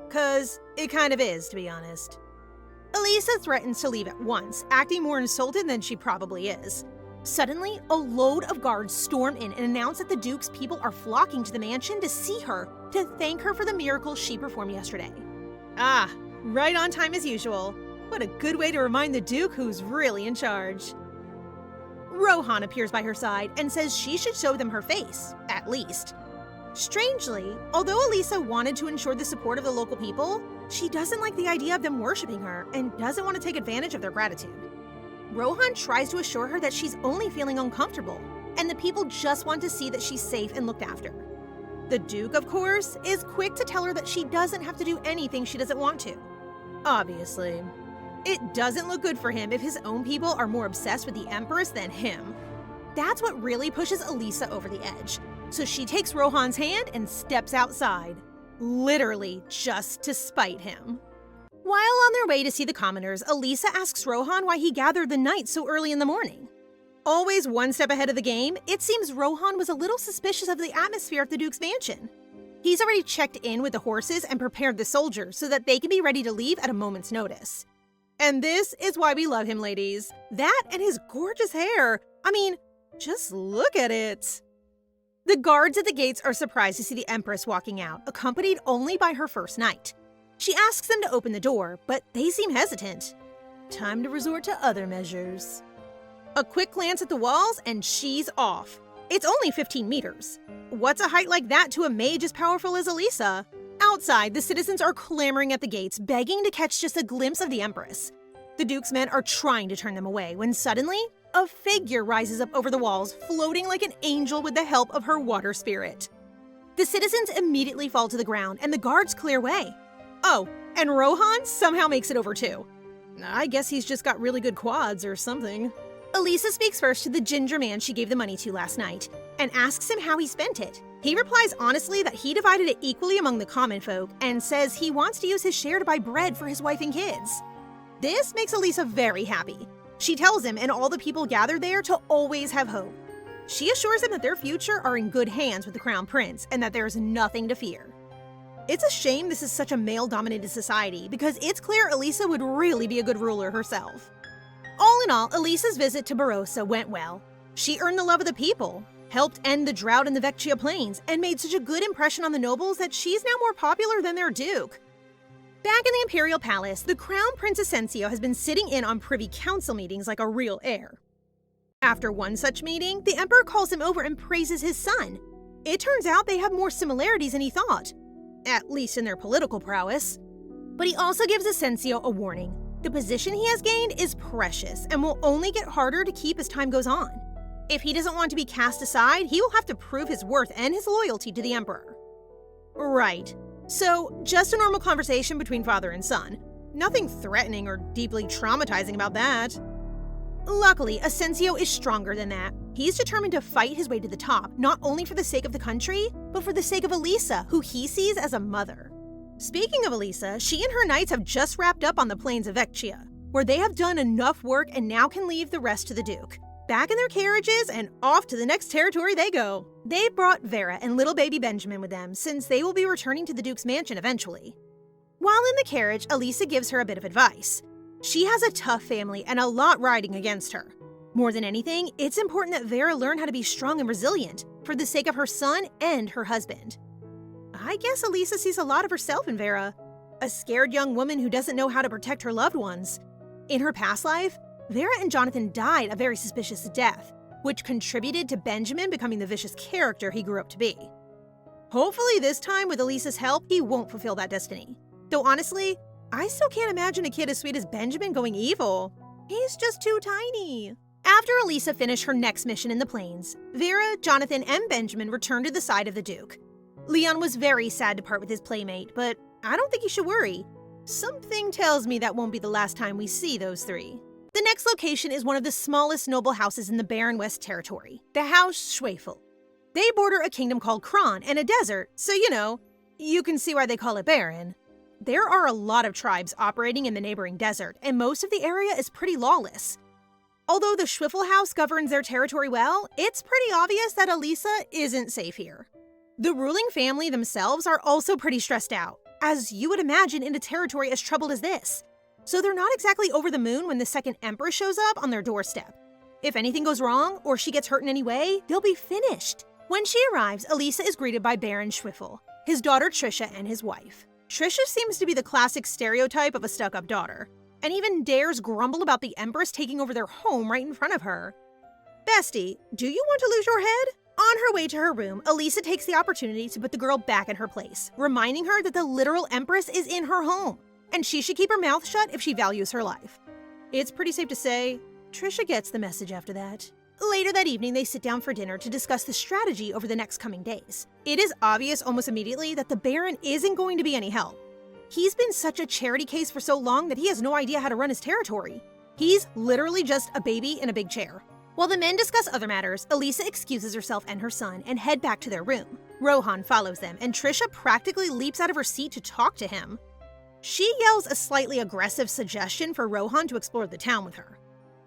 [SPEAKER 1] 'Cause it kind of is, to be honest. Elisa threatens to leave at once, acting more insulted than she probably is. Suddenly, a load of guards storm in and announce that the Duke's people are flocking to the mansion to see her, to thank her for the miracles she performed yesterday. Ah, right on time as usual. What a good way to remind the Duke who's really in charge. Rohan appears by her side and says she should show them her face, at least. Strangely, although Elisa wanted to ensure the support of the local people, she doesn't like the idea of them worshipping her and doesn't want to take advantage of their gratitude. Rohan tries to assure her that she's only feeling uncomfortable, and the people just want to see that she's safe and looked after. The Duke, of course, is quick to tell her that she doesn't have to do anything she doesn't want to. Obviously. It doesn't look good for him if his own people are more obsessed with the Empress than him. That's what really pushes Elisa over the edge. So she takes Rohan's hand and steps outside. Literally just to spite him. While on their way to see the commoners, Elisa asks Rohan why he gathered the knights so early in the morning. Always one step ahead of the game, it seems Rohan was a little suspicious of the atmosphere at the Duke's mansion. He's already checked in with the horses and prepared the soldiers so that they can be ready to leave at a moment's notice. And this is why we love him, ladies. That and his gorgeous hair. I mean, just look at it. The guards at the gates are surprised to see the Empress walking out, accompanied only by her first knight. She asks them to open the door, but they seem hesitant. Time to resort to other measures. A quick glance at the walls and she's off. It's only 15 meters. What's a height like that to a mage as powerful as Elisa? Outside, the citizens are clamoring at the gates, begging to catch just a glimpse of the Empress. The Duke's men are trying to turn them away when suddenly, a figure rises up over the walls, floating like an angel with the help of her water spirit. The citizens immediately fall to the ground and the guards clear way. Oh, and Rohan somehow makes it over too. I guess he's just got really good quads or something. Elisa speaks first to the ginger man she gave the money to last night and asks him how he spent it. He replies honestly that he divided it equally among the common folk and says he wants to use his share to buy bread for his wife and kids. This makes Elisa very happy. She tells him and all the people gathered there to always have hope. She assures him that their future are in good hands with the Crown Prince and that there's nothing to fear. It's a shame this is such a male-dominated society because it's clear Elisa would really be a good ruler herself. All in all, Elisa's visit to Barossa went well. She earned the love of the people, helped end the drought in the Vecchia Plains, and made such a good impression on the nobles that she's now more popular than their duke. Back in the Imperial Palace, the Crown Prince Asensio has been sitting in on Privy Council meetings like a real heir. After one such meeting, the Emperor calls him over and praises his son. It turns out they have more similarities than he thought, at least in their political prowess. But he also gives Asensio a warning. The position he has gained is precious and will only get harder to keep as time goes on. If he doesn't want to be cast aside, he will have to prove his worth and his loyalty to the Emperor. Right. So, just a normal conversation between father and son. Nothing threatening or deeply traumatizing about that. Luckily, Asensio is stronger than that. He's determined to fight his way to the top, not only for the sake of the country, but for the sake of Elisa, who he sees as a mother. Speaking of Elisa, she and her knights have just wrapped up on the plains of Vecchia, where they have done enough work and now can leave the rest to the Duke. Back in their carriages and off to the next territory they go. They brought Vera and little baby Benjamin with them since they will be returning to the Duke's mansion eventually. While in the carriage, Elisa gives her a bit of advice. She has a tough family and a lot riding against her. More than anything, it's important that Vera learn how to be strong and resilient for the sake of her son and her husband. I guess Elisa sees a lot of herself in Vera, a scared young woman who doesn't know how to protect her loved ones. In her past life, Vera and Jonathan died a very suspicious death, which contributed to Benjamin becoming the vicious character he grew up to be. Hopefully this time, with Elisa's help, he won't fulfill that destiny. Though honestly, I still can't imagine a kid as sweet as Benjamin going evil. He's just too tiny. After Elisa finished her next mission in the plains, Vera, Jonathan, and Benjamin returned to the side of the Duke. Leon was very sad to part with his playmate, but I don't think you should worry. Something tells me that won't be the last time we see those three. The next location is one of the smallest noble houses in the barren West Territory, the House Schwefel. They border a kingdom called Kron and a desert, so you can see why they call it barren. There are a lot of tribes operating in the neighboring desert, and most of the area is pretty lawless. Although the Schwefel house governs their territory well, it's pretty obvious that Elisa isn't safe here. The ruling family themselves are also pretty stressed out, as you would imagine in a territory as troubled as this. So they're not exactly over the moon when the second Empress shows up on their doorstep. If anything goes wrong, or she gets hurt in any way, they'll be finished. When she arrives, Elisa is greeted by Baron Schwefel, his daughter Trisha, and his wife. Trisha seems to be the classic stereotype of a stuck-up daughter, and even dares grumble about the Empress taking over their home right in front of her. Bestie, do you want to lose your head? On her way to her room, Elisa takes the opportunity to put the girl back in her place, reminding her that the literal Empress is in her home, and she should keep her mouth shut if she values her life. It's pretty safe to say, Trisha gets the message after that. Later that evening, they sit down for dinner to discuss the strategy over the next coming days. It is obvious almost immediately that the Baron isn't going to be any help. He's been such a charity case for so long that he has no idea how to run his territory. He's literally just a baby in a big chair. While the men discuss other matters, Elisa excuses herself and her son and head back to their room. Rohan follows them, and Trisha practically leaps out of her seat to talk to him. She yells a slightly aggressive suggestion for Rohan to explore the town with her.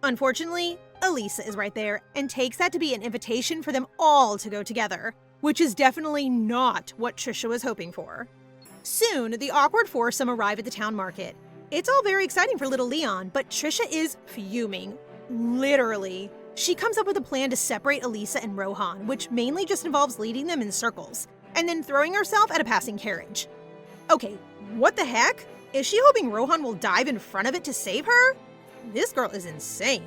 [SPEAKER 1] Unfortunately, Elisa is right there and takes that to be an invitation for them all to go together, which is definitely not what Trisha was hoping for. Soon, the awkward foursome arrive at the town market. It's all very exciting for little Leon, but Trisha is fuming. Literally. She comes up with a plan to separate Elisa and Rohan, which mainly just involves leading them in circles, and then throwing herself at a passing carriage. Okay, what the heck? Is she hoping Rohan will dive in front of it to save her? This girl is insane.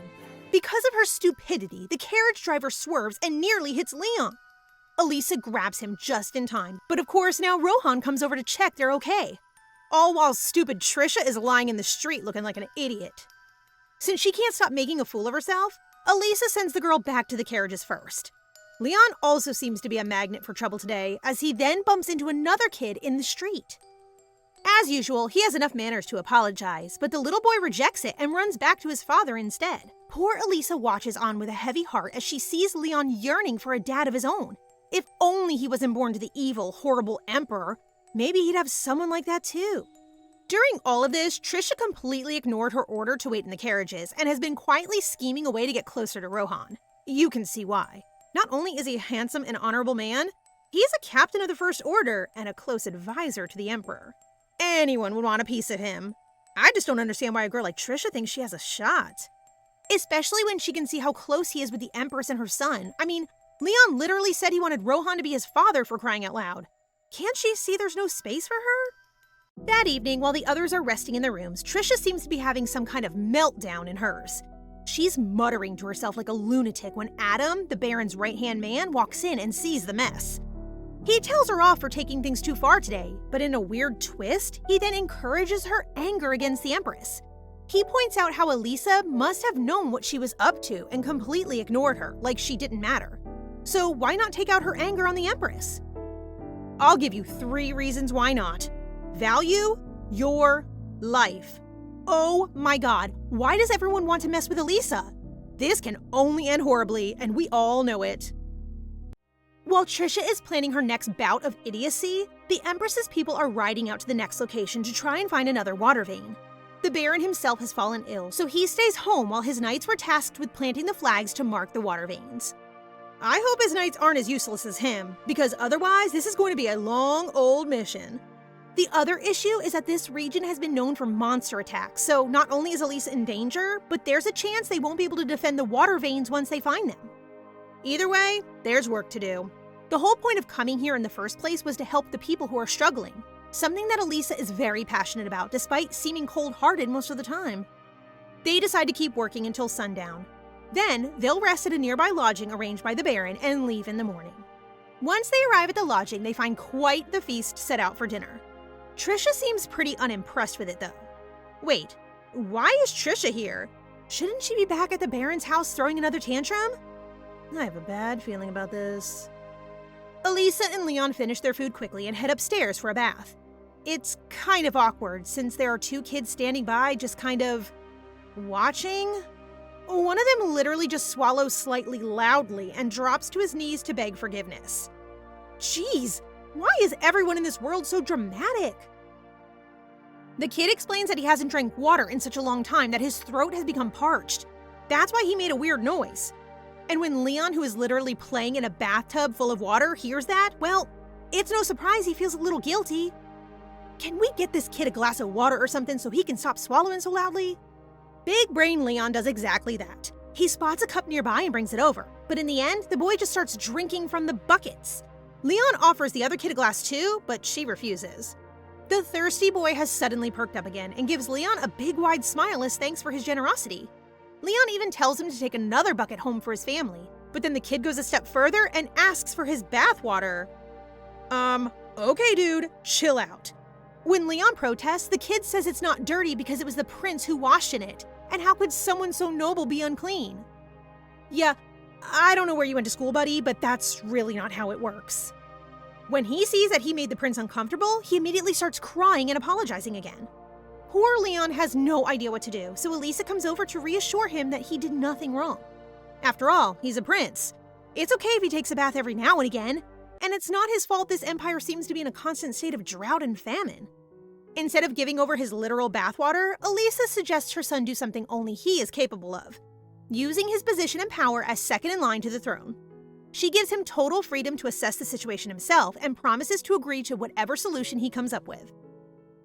[SPEAKER 1] Because of her stupidity, the carriage driver swerves and nearly hits Leon. Elisa grabs him just in time, but of course now Rohan comes over to check they're okay. All while stupid Trisha is lying in the street looking like an idiot. Since she can't stop making a fool of herself, Elisa sends the girl back to the carriages first. Leon also seems to be a magnet for trouble today, as he then bumps into another kid in the street. As usual, he has enough manners to apologize, but the little boy rejects it and runs back to his father instead. Poor Elisa watches on with a heavy heart as she sees Leon yearning for a dad of his own. If only he wasn't born to the evil, horrible Emperor, maybe he'd have someone like that too. During all of this, Trisha completely ignored her order to wait in the carriages and has been quietly scheming a way to get closer to Rohan. You can see why. Not only is he a handsome and honorable man, he's a captain of the First Order and a close advisor to the Emperor. Anyone would want a piece of him. I just don't understand why a girl like Trisha thinks she has a shot. Especially when she can see how close he is with the Empress and her son. I mean, Leon literally said he wanted Rohan to be his father, for crying out loud. Can't she see there's no space for her? That evening, while the others are resting in their rooms, Trisha seems to be having some kind of meltdown in hers. She's muttering to herself like a lunatic when Adam, the Baron's right-hand man, walks in and sees the mess. He tells her off for taking things too far today, but in a weird twist, he then encourages her anger against the Empress. He points out how Elisa must have known what she was up to and completely ignored her, like she didn't matter. So why not take out her anger on the Empress? I'll give you 3 reasons why not. Value your life. Oh my god, why does everyone want to mess with Elisa? This can only end horribly, and we all know it. While Trisha is planning her next bout of idiocy, the Empress's people are riding out to the next location to try and find another water vein. The Baron himself has fallen ill, so he stays home while his knights were tasked with planting the flags to mark the water veins. I hope his knights aren't as useless as him, because otherwise this is going to be a long, old mission. The other issue is that this region has been known for monster attacks, so not only is Elisa in danger, but there's a chance they won't be able to defend the water veins once they find them. Either way, there's work to do. The whole point of coming here in the first place was to help the people who are struggling, something that Elisa is very passionate about, despite seeming cold-hearted most of the time. They decide to keep working until sundown. Then, they'll rest at a nearby lodging arranged by the Baron and leave in the morning. Once they arrive at the lodging, they find quite the feast set out for dinner. Trisha seems pretty unimpressed with it, though. Wait, why is Trisha here? Shouldn't she be back at the Baron's house throwing another tantrum? I have a bad feeling about this. Elisa and Leon finish their food quickly and head upstairs for a bath. It's kind of awkward since there are two kids standing by just kind of watching. One of them literally just swallows slightly loudly and drops to his knees to beg forgiveness. Jeez, why is everyone in this world so dramatic? The kid explains that he hasn't drank water in such a long time that his throat has become parched. That's why he made a weird noise. And when Leon, who is literally playing in a bathtub full of water, hears that, well, it's no surprise he feels a little guilty. Can we get this kid a glass of water or something so he can stop swallowing so loudly? Big brain Leon does exactly that. He spots a cup nearby and brings it over, but in the end, the boy just starts drinking from the buckets. Leon offers the other kid a glass too, but she refuses. The thirsty boy has suddenly perked up again and gives Leon a big wide smile as thanks for his generosity. Leon even tells him to take another bucket home for his family, but then the kid goes a step further and asks for his bath water. Okay dude, chill out. When Leon protests, the kid says it's not dirty because it was the prince who washed in it, and how could someone so noble be unclean? Yeah, I don't know where you went to school, buddy, but that's really not how it works. When he sees that he made the prince uncomfortable, he immediately starts crying and apologizing again. Poor Leon has no idea what to do, so Elisa comes over to reassure him that he did nothing wrong. After all, he's a prince. It's okay if he takes a bath every now and again, and it's not his fault this empire seems to be in a constant state of drought and famine. Instead of giving over his literal bathwater, Elisa suggests her son do something only he is capable of, using his position and power as second in line to the throne. She gives him total freedom to assess the situation himself and promises to agree to whatever solution he comes up with.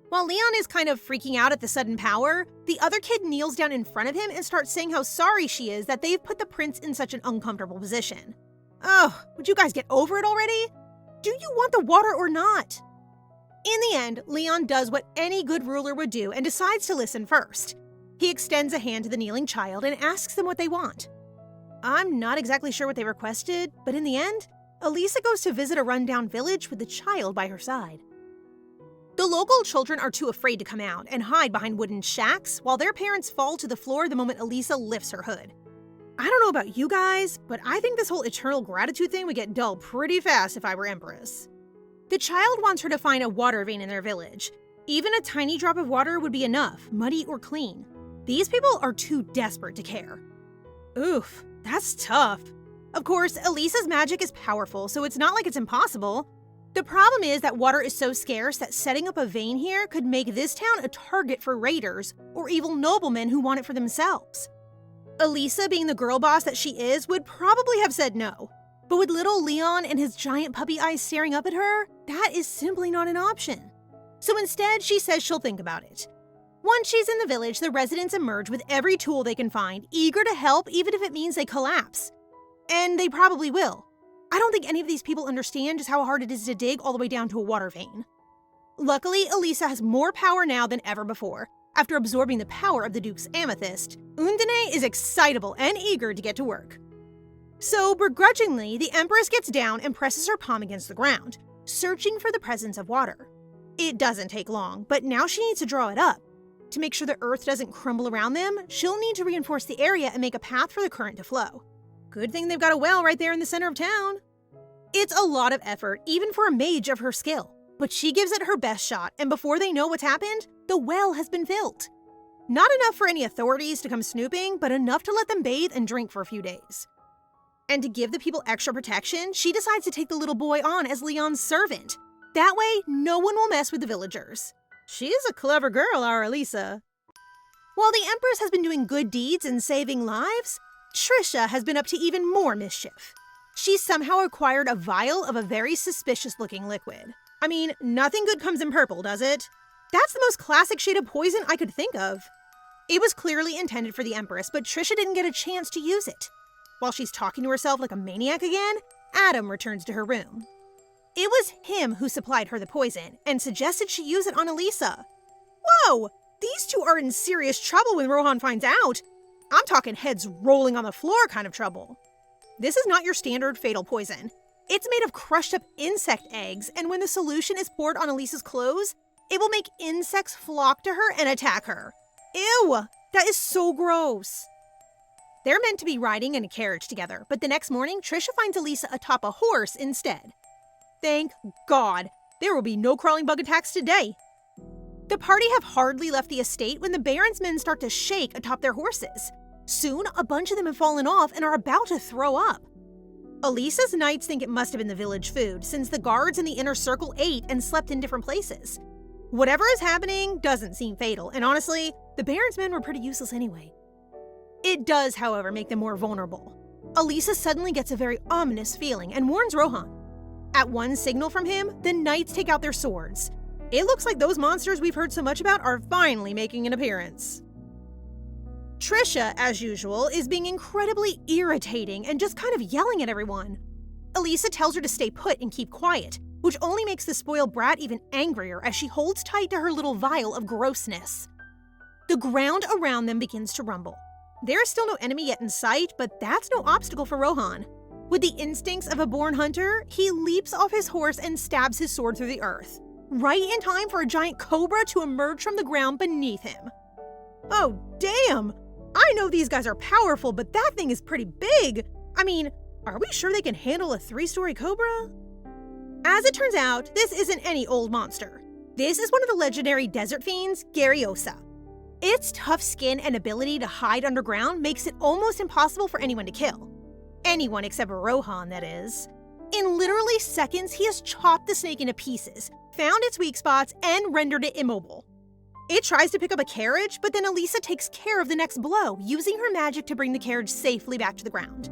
[SPEAKER 1] While Leon is kind of freaking out at the sudden power, the other kid kneels down in front of him and starts saying how sorry she is that they've put the prince in such an uncomfortable position. Oh, would you guys get over it already? Do you want the water or not? In the end, Leon does what any good ruler would do and decides to listen first. He extends a hand to the kneeling child and asks them what they want. I'm not exactly sure what they requested, but in the end, Elisa goes to visit a rundown village with the child by her side. The local children are too afraid to come out and hide behind wooden shacks while their parents fall to the floor the moment Elisa lifts her hood. I don't know about you guys, but I think this whole eternal gratitude thing would get dull pretty fast if I were Empress. The child wants her to find a water vein in their village. Even a tiny drop of water would be enough, muddy or clean. These people are too desperate to care. Oof, that's tough. Of course, Elisa's magic is powerful, so it's not like it's impossible. The problem is that water is so scarce that setting up a vein here could make this town a target for raiders or evil noblemen who want it for themselves. Elisa, being the girl boss that she is, would probably have said no. But with little Leon and his giant puppy eyes staring up at her, that is simply not an option. So instead, she says she'll think about it. Once she's in the village, the residents emerge with every tool they can find, eager to help even if it means they collapse. And they probably will. I don't think any of these people understand just how hard it is to dig all the way down to a water vein. Luckily, Elisa has more power now than ever before. After absorbing the power of the Duke's amethyst, Undine is excitable and eager to get to work. So, begrudgingly, the Empress gets down and presses her palm against the ground, searching for the presence of water. It doesn't take long, but now she needs to draw it up. To make sure the earth doesn't crumble around them, she'll need to reinforce the area and make a path for the current to flow. Good thing they've got a well right there in the center of town. It's a lot of effort, even for a mage of her skill, but she gives it her best shot, and before they know what's happened, the well has been filled. Not enough for any authorities to come snooping, but enough to let them bathe and drink for a few days. And to give the people extra protection, she decides to take the little boy on as Leon's servant. That way, no one will mess with the villagers. She is a clever girl, our Elisa. While the Empress has been doing good deeds and saving lives, Trisha has been up to even more mischief. She's somehow acquired a vial of a very suspicious-looking liquid. I mean, nothing good comes in purple, does it? That's the most classic shade of poison I could think of. It was clearly intended for the Empress, but Trisha didn't get a chance to use it. While she's talking to herself like a maniac again, Adam returns to her room. It was him who supplied her the poison and suggested she use it on Elisa. Whoa! These two are in serious trouble when Rohan finds out. I'm talking heads rolling on the floor kind of trouble. This is not your standard fatal poison. It's made of crushed up insect eggs, and when the solution is poured on Elisa's clothes, it will make insects flock to her and attack her. Ew! That is so gross. They're meant to be riding in a carriage together, but the next morning, Trisha finds Elisa atop a horse instead. Thank God, there will be no crawling bug attacks today. The party have hardly left the estate when the Baron's men start to shake atop their horses. Soon, a bunch of them have fallen off and are about to throw up. Elisa's knights think it must have been the village food, since the guards in the inner circle ate and slept in different places. Whatever is happening doesn't seem fatal, and honestly, the Baron's men were pretty useless anyway. It does, however, make them more vulnerable. Elisa suddenly gets a very ominous feeling and warns Rohan. At one signal from him, the knights take out their swords. It looks like those monsters we've heard so much about are finally making an appearance. Trisha, as usual, is being incredibly irritating and just kind of yelling at everyone. Elisa tells her to stay put and keep quiet, which only makes the spoiled brat even angrier as she holds tight to her little vial of grossness. The ground around them begins to rumble. There is still no enemy yet in sight, but that's no obstacle for Rohan. With the instincts of a born hunter, he leaps off his horse and stabs his sword through the earth, right in time for a giant cobra to emerge from the ground beneath him. Oh, damn! I know these guys are powerful, but that thing is pretty big. I mean, are we sure they can handle a 3-story cobra? As it turns out, this isn't any old monster. This is one of the legendary desert fiends, Gariosa. Its tough skin and ability to hide underground makes it almost impossible for anyone to kill. Anyone except Rohan, that is. In literally seconds, he has chopped the snake into pieces, found its weak spots, and rendered it immobile. It tries to pick up a carriage, but then Elisa takes care of the next blow, using her magic to bring the carriage safely back to the ground.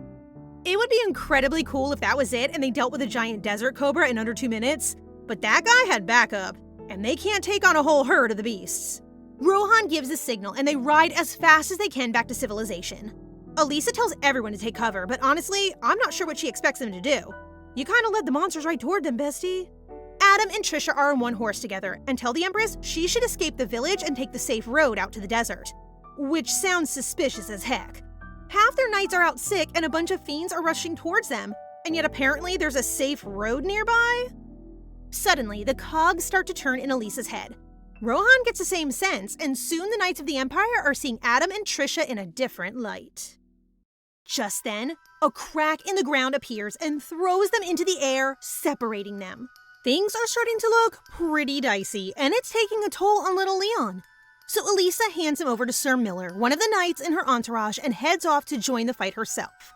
[SPEAKER 1] It would be incredibly cool if that was it and they dealt with a giant desert cobra in under 2 minutes, but that guy had backup, and they can't take on a whole herd of the beasts. Rohan gives a signal and they ride as fast as they can back to civilization. Elisa tells everyone to take cover, but honestly, I'm not sure what she expects them to do. You kinda led the monsters right toward them, bestie. Adam and Trisha are on one horse together and tell the Empress she should escape the village and take the safe road out to the desert. Which sounds suspicious as heck. Half their knights are out sick and a bunch of fiends are rushing towards them, and yet apparently there's a safe road nearby? Suddenly, the cogs start to turn in Elisa's head. Rohan gets the same sense, and soon the Knights of the Empire are seeing Adam and Trisha in a different light. Just then, a crack in the ground appears and throws them into the air, separating them. Things are starting to look pretty dicey, and it's taking a toll on little Leon. So Elisa hands him over to Sir Miller, one of the knights in her entourage, and heads off to join the fight herself.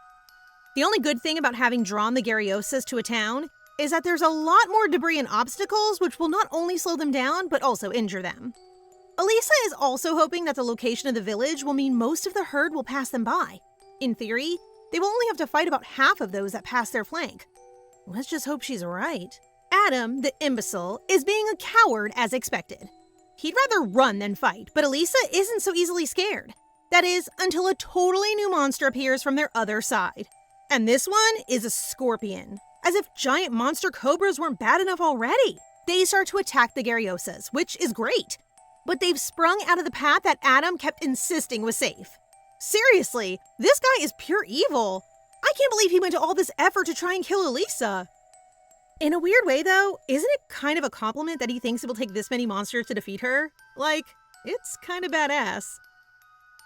[SPEAKER 1] The only good thing about having drawn the Gariosas to a town is that there's a lot more debris and obstacles which will not only slow them down, but also injure them. Elisa is also hoping that the location of the village will mean most of the herd will pass them by. In theory, they will only have to fight about half of those that pass their flank. Let's just hope she's right. Adam, the imbecile, is being a coward as expected. He'd rather run than fight, but Elisa isn't so easily scared. That is, until a totally new monster appears from their other side. And this one is a scorpion. As if giant monster cobras weren't bad enough already. They start to attack the Gariosas, which is great. But they've sprung out of the path that Adam kept insisting was safe. Seriously, this guy is pure evil. I can't believe he went to all this effort to try and kill Elisa. In a weird way, though, isn't it kind of a compliment that he thinks it will take this many monsters to defeat her? Like, it's kind of badass.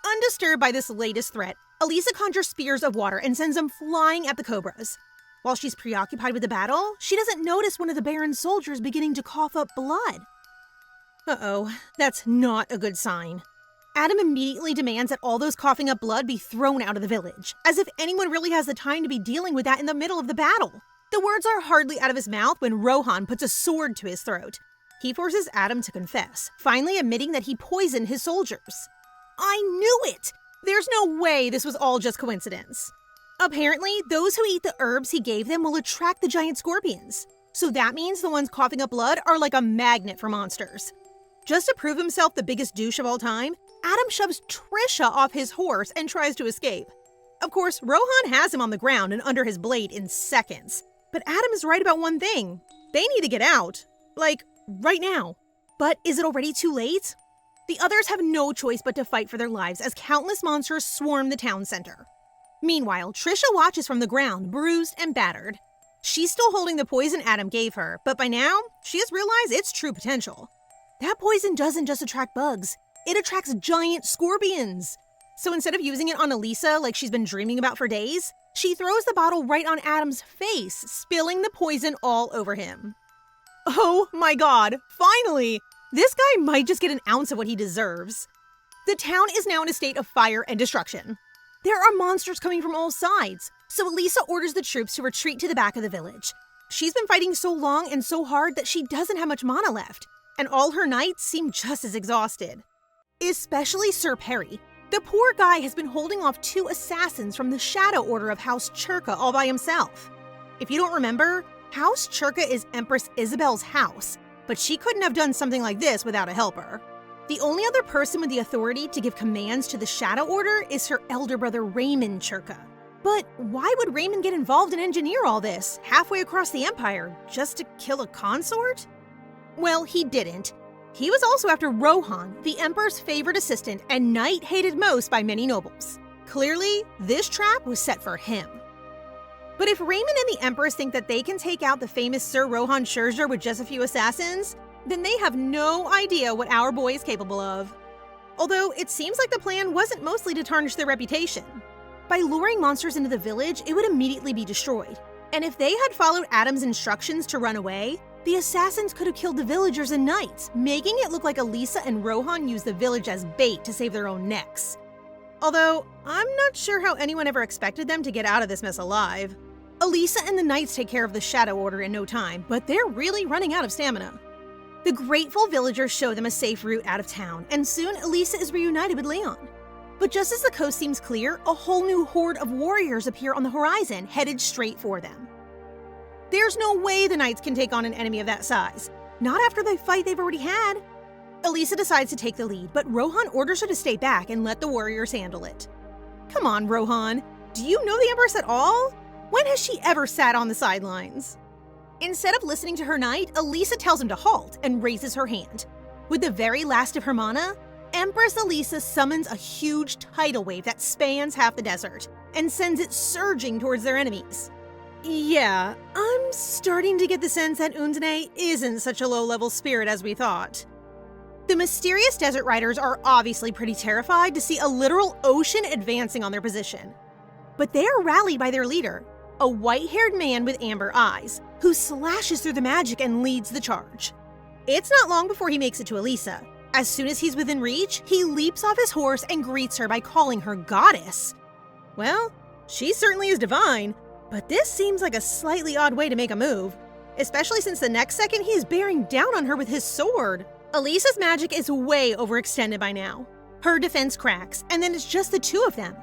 [SPEAKER 1] Undisturbed by this latest threat, Elisa conjures spears of water and sends them flying at the cobras. While she's preoccupied with the battle, she doesn't notice one of the Baron's soldiers beginning to cough up blood. Uh-oh, that's not a good sign. Adam immediately demands that all those coughing up blood be thrown out of the village, as if anyone really has the time to be dealing with that in the middle of the battle. The words are hardly out of his mouth when Rohan puts a sword to his throat. He forces Adam to confess, finally admitting that he poisoned his soldiers. I knew it! There's no way this was all just coincidence. Apparently, those who eat the herbs he gave them will attract the giant scorpions. So that means the ones coughing up blood are like a magnet for monsters. Just to prove himself the biggest douche of all time, Adam shoves Trisha off his horse and tries to escape. Of course, Rohan has him on the ground and under his blade in seconds. But Adam is right about one thing. They need to get out. Like, right now. But is it already too late? The others have no choice but to fight for their lives as countless monsters swarm the town center. Meanwhile, Trisha watches from the ground, bruised and battered. She's still holding the poison Adam gave her, but by now, she has realized its true potential. That poison doesn't just attract bugs, it attracts giant scorpions. So instead of using it on Elisa like she's been dreaming about for days, she throws the bottle right on Adam's face, spilling the poison all over him. Oh my god, finally! This guy might just get an ounce of what he deserves. The town is now in a state of fire and destruction. There are monsters coming from all sides, so Elisa orders the troops to retreat to the back of the village. She's been fighting so long and so hard that she doesn't have much mana left, and all her knights seem just as exhausted. Especially Sir Perry. The poor guy has been holding off 2 assassins from the Shadow Order of House Churka all by himself. If you don't remember, House Churka is Empress Isabel's house, but she couldn't have done something like this without a helper. The only other person with the authority to give commands to the Shadow Order is her elder brother Raymond Churka. But why would Raymond get involved and engineer all this, halfway across the Empire, just to kill a consort? Well, he didn't. He was also after Rohan, the Emperor's favorite assistant and knight hated most by many nobles. Clearly, this trap was set for him. But if Raymond and the Empress think that they can take out the famous Sir Rohan Scherzer with just a few assassins, then they have no idea what our boy is capable of. Although, it seems like the plan wasn't mostly to tarnish their reputation. By luring monsters into the village, it would immediately be destroyed. And if they had followed Adam's instructions to run away, the assassins could have killed the villagers and knights, making it look like Elisa and Rohan used the village as bait to save their own necks. Although, I'm not sure how anyone ever expected them to get out of this mess alive. Elisa and the knights take care of the Shadow Order in no time, but they're really running out of stamina. The grateful villagers show them a safe route out of town, and soon Elisa is reunited with Leon. But just as the coast seems clear, a whole new horde of warriors appear on the horizon, headed straight for them. There's no way the knights can take on an enemy of that size, not after the fight they've already had. Elisa decides to take the lead, but Rohan orders her to stay back and let the warriors handle it. Come on, Rohan, do you know the Empress at all? When has she ever sat on the sidelines? Instead of listening to her knight, Elisa tells him to halt and raises her hand. With the very last of her mana, Empress Elisa summons a huge tidal wave that spans half the desert and sends it surging towards their enemies. Yeah, I'm starting to get the sense that Undine isn't such a low-level spirit as we thought. The mysterious desert riders are obviously pretty terrified to see a literal ocean advancing on their position. But they are rallied by their leader, a white-haired man with amber eyes, who slashes through the magic and leads the charge. It's not long before he makes it to Elisa. As soon as he's within reach, he leaps off his horse and greets her by calling her goddess. Well, she certainly is divine, but this seems like a slightly odd way to make a move, especially since the next second he is bearing down on her with his sword. Elisa's magic is way overextended by now. Her defense cracks, and then it's just the two of them.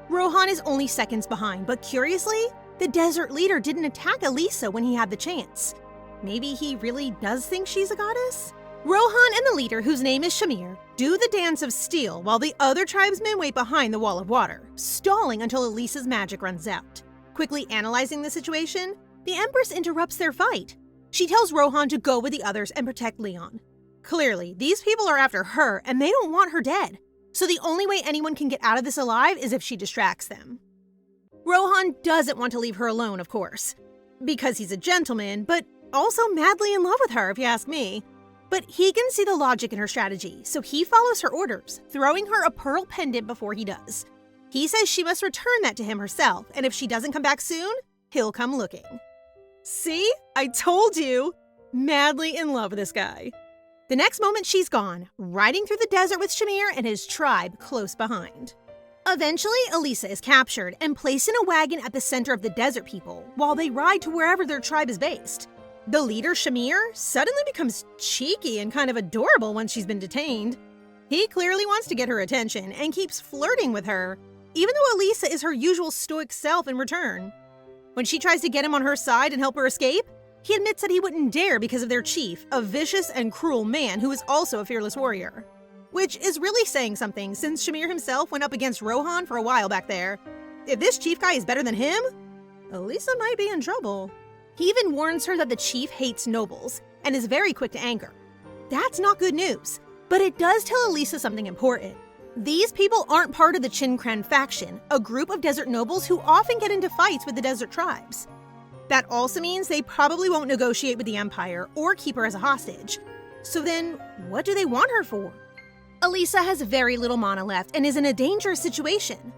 [SPEAKER 1] Rohan is only seconds behind, but curiously, the desert leader didn't attack Elisa when he had the chance. Maybe he really does think she's a goddess? Rohan and the leader, whose name is Shamir, do the dance of steel while the other tribesmen wait behind the wall of water, stalling until Elisa's magic runs out. Quickly analyzing the situation, the Empress interrupts their fight. She tells Rohan to go with the others and protect Leon. Clearly, these people are after her and they don't want her dead. So the only way anyone can get out of this alive is if she distracts them. Rohan doesn't want to leave her alone, of course, because he's a gentleman, but also madly in love with her, if you ask me. But he can see the logic in her strategy, so he follows her orders, throwing her a pearl pendant before he does. He says she must return that to him herself, and if she doesn't come back soon, he'll come looking. See? I told you! Madly in love with this guy. The next moment, she's gone, riding through the desert with Shamir and his tribe close behind. Eventually, Elisa is captured and placed in a wagon at the center of the desert people while they ride to wherever their tribe is based. The leader, Shamir, suddenly becomes cheeky and kind of adorable once she's been detained. He clearly wants to get her attention and keeps flirting with her, even though Elisa is her usual stoic self in return. When she tries to get him on her side and help her escape, he admits that he wouldn't dare because of their chief, a vicious and cruel man who is also a fearless warrior. Which is really saying something, since Shamir himself went up against Rohan for a while back there. If this chief guy is better than him, Elisa might be in trouble. He even warns her that the chief hates nobles and is very quick to anger. That's not good news, but it does tell Elisa something important. These people aren't part of the Chinkran faction, a group of desert nobles who often get into fights with the desert tribes. That also means they probably won't negotiate with the Empire or keep her as a hostage. So then, what do they want her for? Elisa has very little mana left and is in a dangerous situation.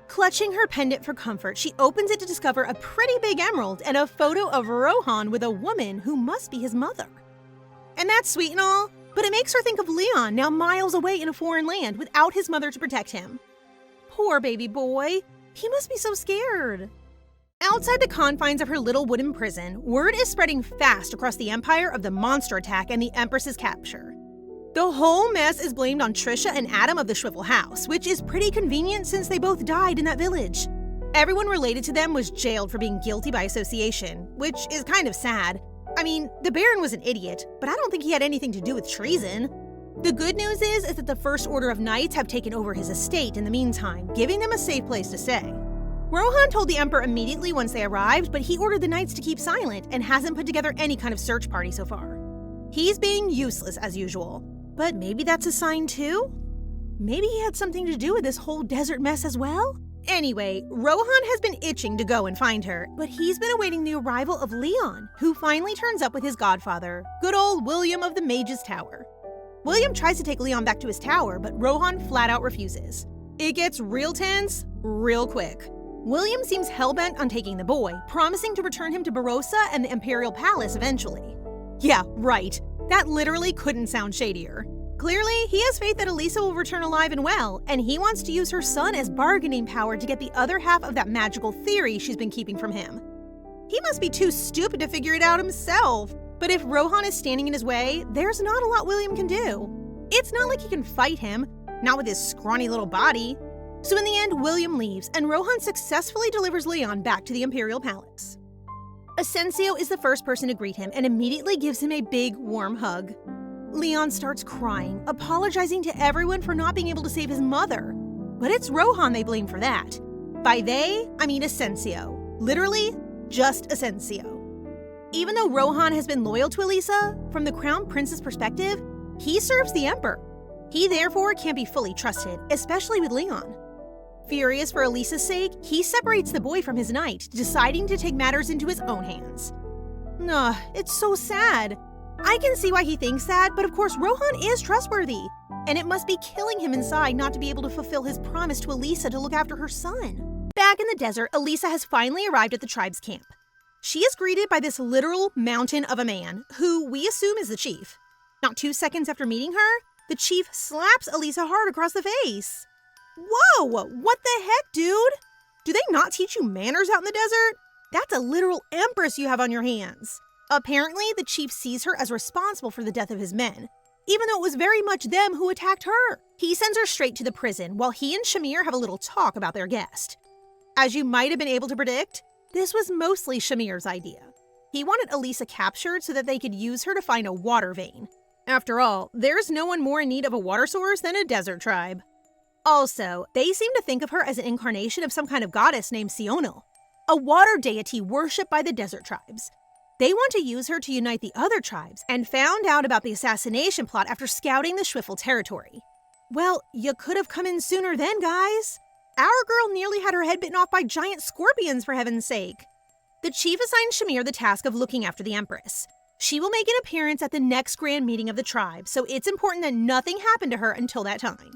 [SPEAKER 1] Clutching her pendant for comfort, she opens it to discover a pretty big emerald and a photo of Rohan with a woman who must be his mother. And that's sweet and all, but it makes her think of Leon, now miles away in a foreign land without his mother to protect him. Poor baby boy. He must be so scared. Outside the confines of her little wooden prison, word is spreading fast across the Empire of the monster attack and the Empress's capture. The whole mess is blamed on Trisha and Adam of the Schwiffel house, which is pretty convenient since they both died in that village. Everyone related to them was jailed for being guilty by association, which is kind of sad. I mean, the Baron was an idiot, but I don't think he had anything to do with treason. The good news is that the First Order of Knights have taken over his estate in the meantime, giving them a safe place to stay. Rohan told the Emperor immediately once they arrived, but he ordered the Knights to keep silent and hasn't put together any kind of search party so far. He's being useless as usual, but maybe that's a sign too? Maybe he had something to do with this whole desert mess as well? Anyway, Rohan has been itching to go and find her, but he's been awaiting the arrival of Leon, who finally turns up with his godfather, good old William of the Mage's Tower. William tries to take Leon back to his tower, but Rohan flat out refuses. It gets real tense, real quick. William seems hellbent on taking the boy, promising to return him to Barossa and the Imperial Palace eventually. Yeah, right. That literally couldn't sound shadier. Clearly, he has faith that Elisa will return alive and well, and he wants to use her son as bargaining power to get the other half of that magical theory she's been keeping from him. He must be too stupid to figure it out himself. But if Rohan is standing in his way, there's not a lot William can do. It's not like he can fight him, not with his scrawny little body. So in the end, William leaves, and Rohan successfully delivers Leon back to the Imperial Palace. Asensio is the first person to greet him and immediately gives him a big, warm hug. Leon starts crying, apologizing to everyone for not being able to save his mother. But it's Rohan they blame for that. By they, I mean Asensio. Literally, just Asensio. Even though Rohan has been loyal to Elisa, from the Crown Prince's perspective, he serves the Emperor. He therefore can't be fully trusted, especially with Leon. Furious for Elisa's sake, he separates the boy from his knight, deciding to take matters into his own hands. It's so sad. I can see why he thinks that, but of course Rohan is trustworthy, and it must be killing him inside not to be able to fulfill his promise to Elisa to look after her son. Back in the desert, Elisa has finally arrived at the tribe's camp. She is greeted by this literal mountain of a man, who we assume is the chief. Not 2 seconds after meeting her, the chief slaps Elisa hard across the face. Whoa, what the heck, dude? Do they not teach you manners out in the desert? That's a literal empress you have on your hands. Apparently, the chief sees her as responsible for the death of his men, even though it was very much them who attacked her. He sends her straight to the prison, while he and Shamir have a little talk about their guest. As you might have been able to predict, this was mostly Shamir's idea. He wanted Elisa captured so that they could use her to find a water vein. After all, there's no one more in need of a water source than a desert tribe. Also, they seem to think of her as an incarnation of some kind of goddess named Sionil, a water deity worshipped by the desert tribes. They want to use her to unite the other tribes, and found out about the assassination plot after scouting the Schwiffel territory. Well, you could have come in sooner then, guys. Our girl nearly had her head bitten off by giant scorpions, for heaven's sake. The chief assigned Shamir the task of looking after the Empress. She will make an appearance at the next grand meeting of the tribe, so it's important that nothing happened to her until that time.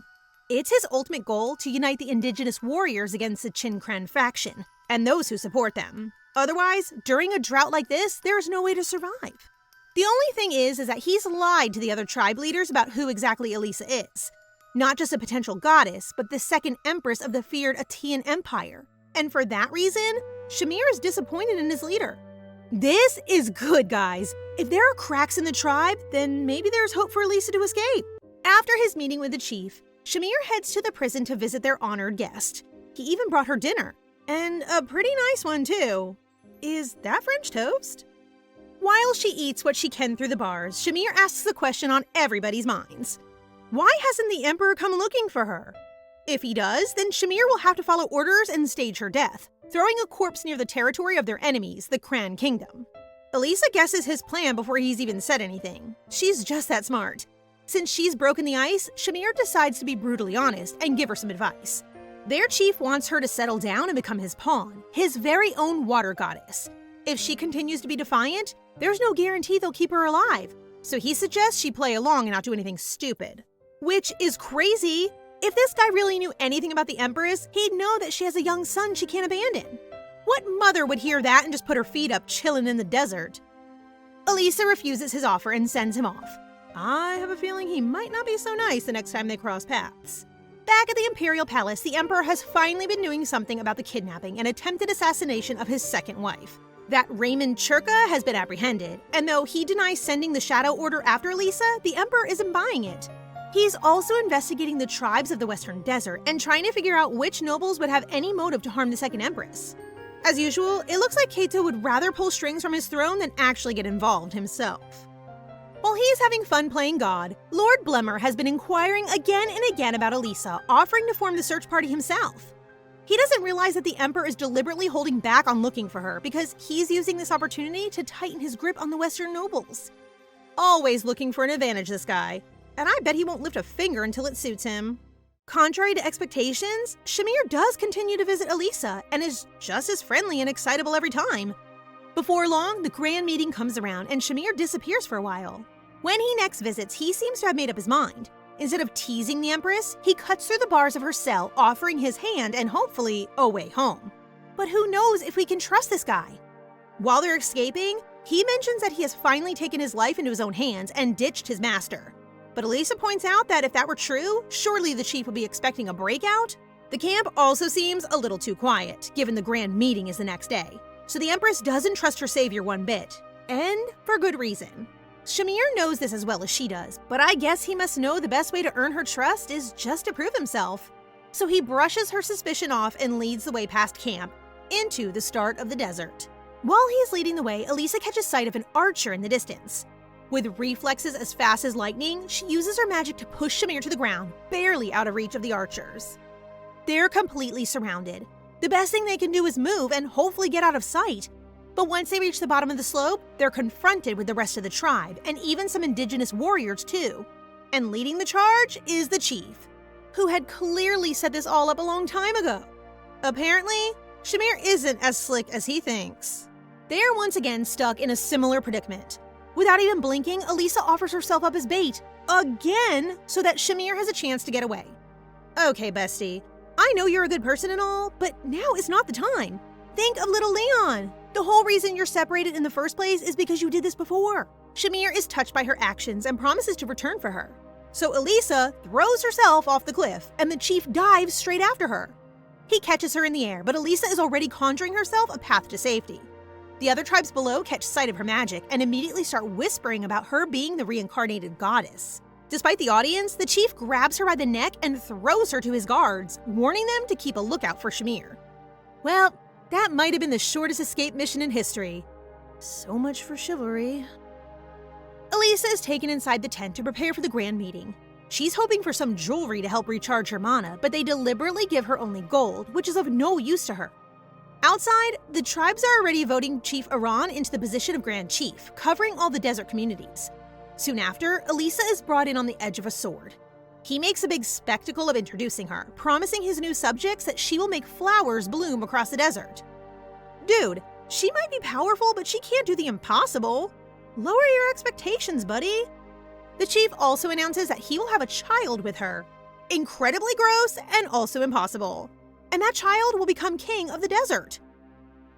[SPEAKER 1] It's his ultimate goal to unite the indigenous warriors against the Chinkran faction, and those who support them. Otherwise, during a drought like this, there is no way to survive. The only thing is that he's lied to the other tribe leaders about who exactly Elisa is. Not just a potential goddess, but the second empress of the feared Atian Empire. And for that reason, Shamir is disappointed in his leader. This is good, guys. If there are cracks in the tribe, then maybe there's hope for Elisa to escape. After his meeting with the chief, Shamir heads to the prison to visit their honored guest. He even brought her dinner, and a pretty nice one too. Is that French toast? While she eats what she can through the bars, Shamir asks the question on everybody's minds. Why hasn't the Emperor come looking for her? If he does, then Shamir will have to follow orders and stage her death, throwing a corpse near the territory of their enemies, the Cran Kingdom. Elisa guesses his plan before he's even said anything. She's just that smart. Since she's broken the ice, Shamir decides to be brutally honest and give her some advice. Their chief wants her to settle down and become his pawn, his very own water goddess. If she continues to be defiant, there's no guarantee they'll keep her alive, so he suggests she play along and not do anything stupid. Which is crazy. If this guy really knew anything about the Empress, he'd know that she has a young son she can't abandon. What mother would hear that and just put her feet up chilling in the desert? Elisa refuses his offer and sends him off. I have a feeling he might not be so nice the next time they cross paths. Back at the Imperial Palace, the Emperor has finally been doing something about the kidnapping and attempted assassination of his second wife. That Raymond Churka has been apprehended, and though he denies sending the Shadow Order after Elisa, the Emperor isn't buying it. He's also investigating the tribes of the Western Desert and trying to figure out which nobles would have any motive to harm the second Empress. As usual, it looks like Kaito would rather pull strings from his throne than actually get involved himself. While he's having fun playing God, Lord Blemmer has been inquiring again and again about Elisa, offering to form the search party himself. He doesn't realize that the Emperor is deliberately holding back on looking for her because he's using this opportunity to tighten his grip on the Western nobles. Always looking for an advantage, this guy. And I bet he won't lift a finger until it suits him. Contrary to expectations, Shamir does continue to visit Elisa and is just as friendly and excitable every time. Before long, the grand meeting comes around and Shamir disappears for a while. When he next visits, he seems to have made up his mind. Instead of teasing the Empress, he cuts through the bars of her cell, offering his hand and hopefully a way home. But who knows if we can trust this guy? While they're escaping, he mentions that he has finally taken his life into his own hands and ditched his master. But Elisa points out that if that were true, surely the chief would be expecting a breakout. The camp also seems a little too quiet, given the grand meeting is the next day. So the Empress doesn't trust her savior one bit. And for good reason. Shamir knows this as well as she does, but I guess he must know the best way to earn her trust is just to prove himself. So he brushes her suspicion off and leads the way past camp, into the start of the desert. While he is leading the way, Elisa catches sight of an archer in the distance. With reflexes as fast as lightning, she uses her magic to push Shamir to the ground, barely out of reach of the archers. They're completely surrounded. The best thing they can do is move and hopefully get out of sight. But once they reach the bottom of the slope, they're confronted with the rest of the tribe, and even some indigenous warriors too. And leading the charge is the chief, who had clearly set this all up a long time ago. Apparently, Shamir isn't as slick as he thinks. They're once again stuck in a similar predicament. Without even blinking, Elisa offers herself up as bait, again, so that Shamir has a chance to get away. Okay, bestie, I know you're a good person and all, but now is not the time. Think of little Leon. The whole reason you're separated in the first place is because you did this before. Shamir is touched by her actions and promises to return for her. So Elisa throws herself off the cliff, and the chief dives straight after her. He catches her in the air, but Elisa is already conjuring herself a path to safety. The other tribes below catch sight of her magic and immediately start whispering about her being the reincarnated goddess. Despite the audience, the chief grabs her by the neck and throws her to his guards, warning them to keep a lookout for Shamir. Well, that might have been the shortest escape mission in history. So much for chivalry. Elisa is taken inside the tent to prepare for the grand meeting. She's hoping for some jewelry to help recharge her mana, but they deliberately give her only gold, which is of no use to her. Outside, the tribes are already voting Chief Iran into the position of Grand Chief, covering all the desert communities. Soon after, Elisa is brought in on the edge of a sword. He makes a big spectacle of introducing her, promising his new subjects that she will make flowers bloom across the desert. Dude, she might be powerful, but she can't do the impossible. Lower your expectations, buddy. The chief also announces that he will have a child with her. Incredibly gross and also impossible. And that child will become king of the desert.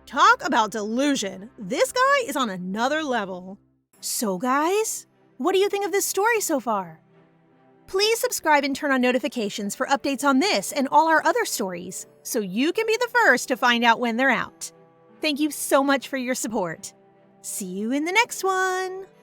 [SPEAKER 1] Talk about delusion. This guy is on another level. So guys, what do you think of this story so far? Please subscribe and turn on notifications for updates on this and all our other stories, so you can be the first to find out when they're out. Thank you so much for your support. See you in the next one!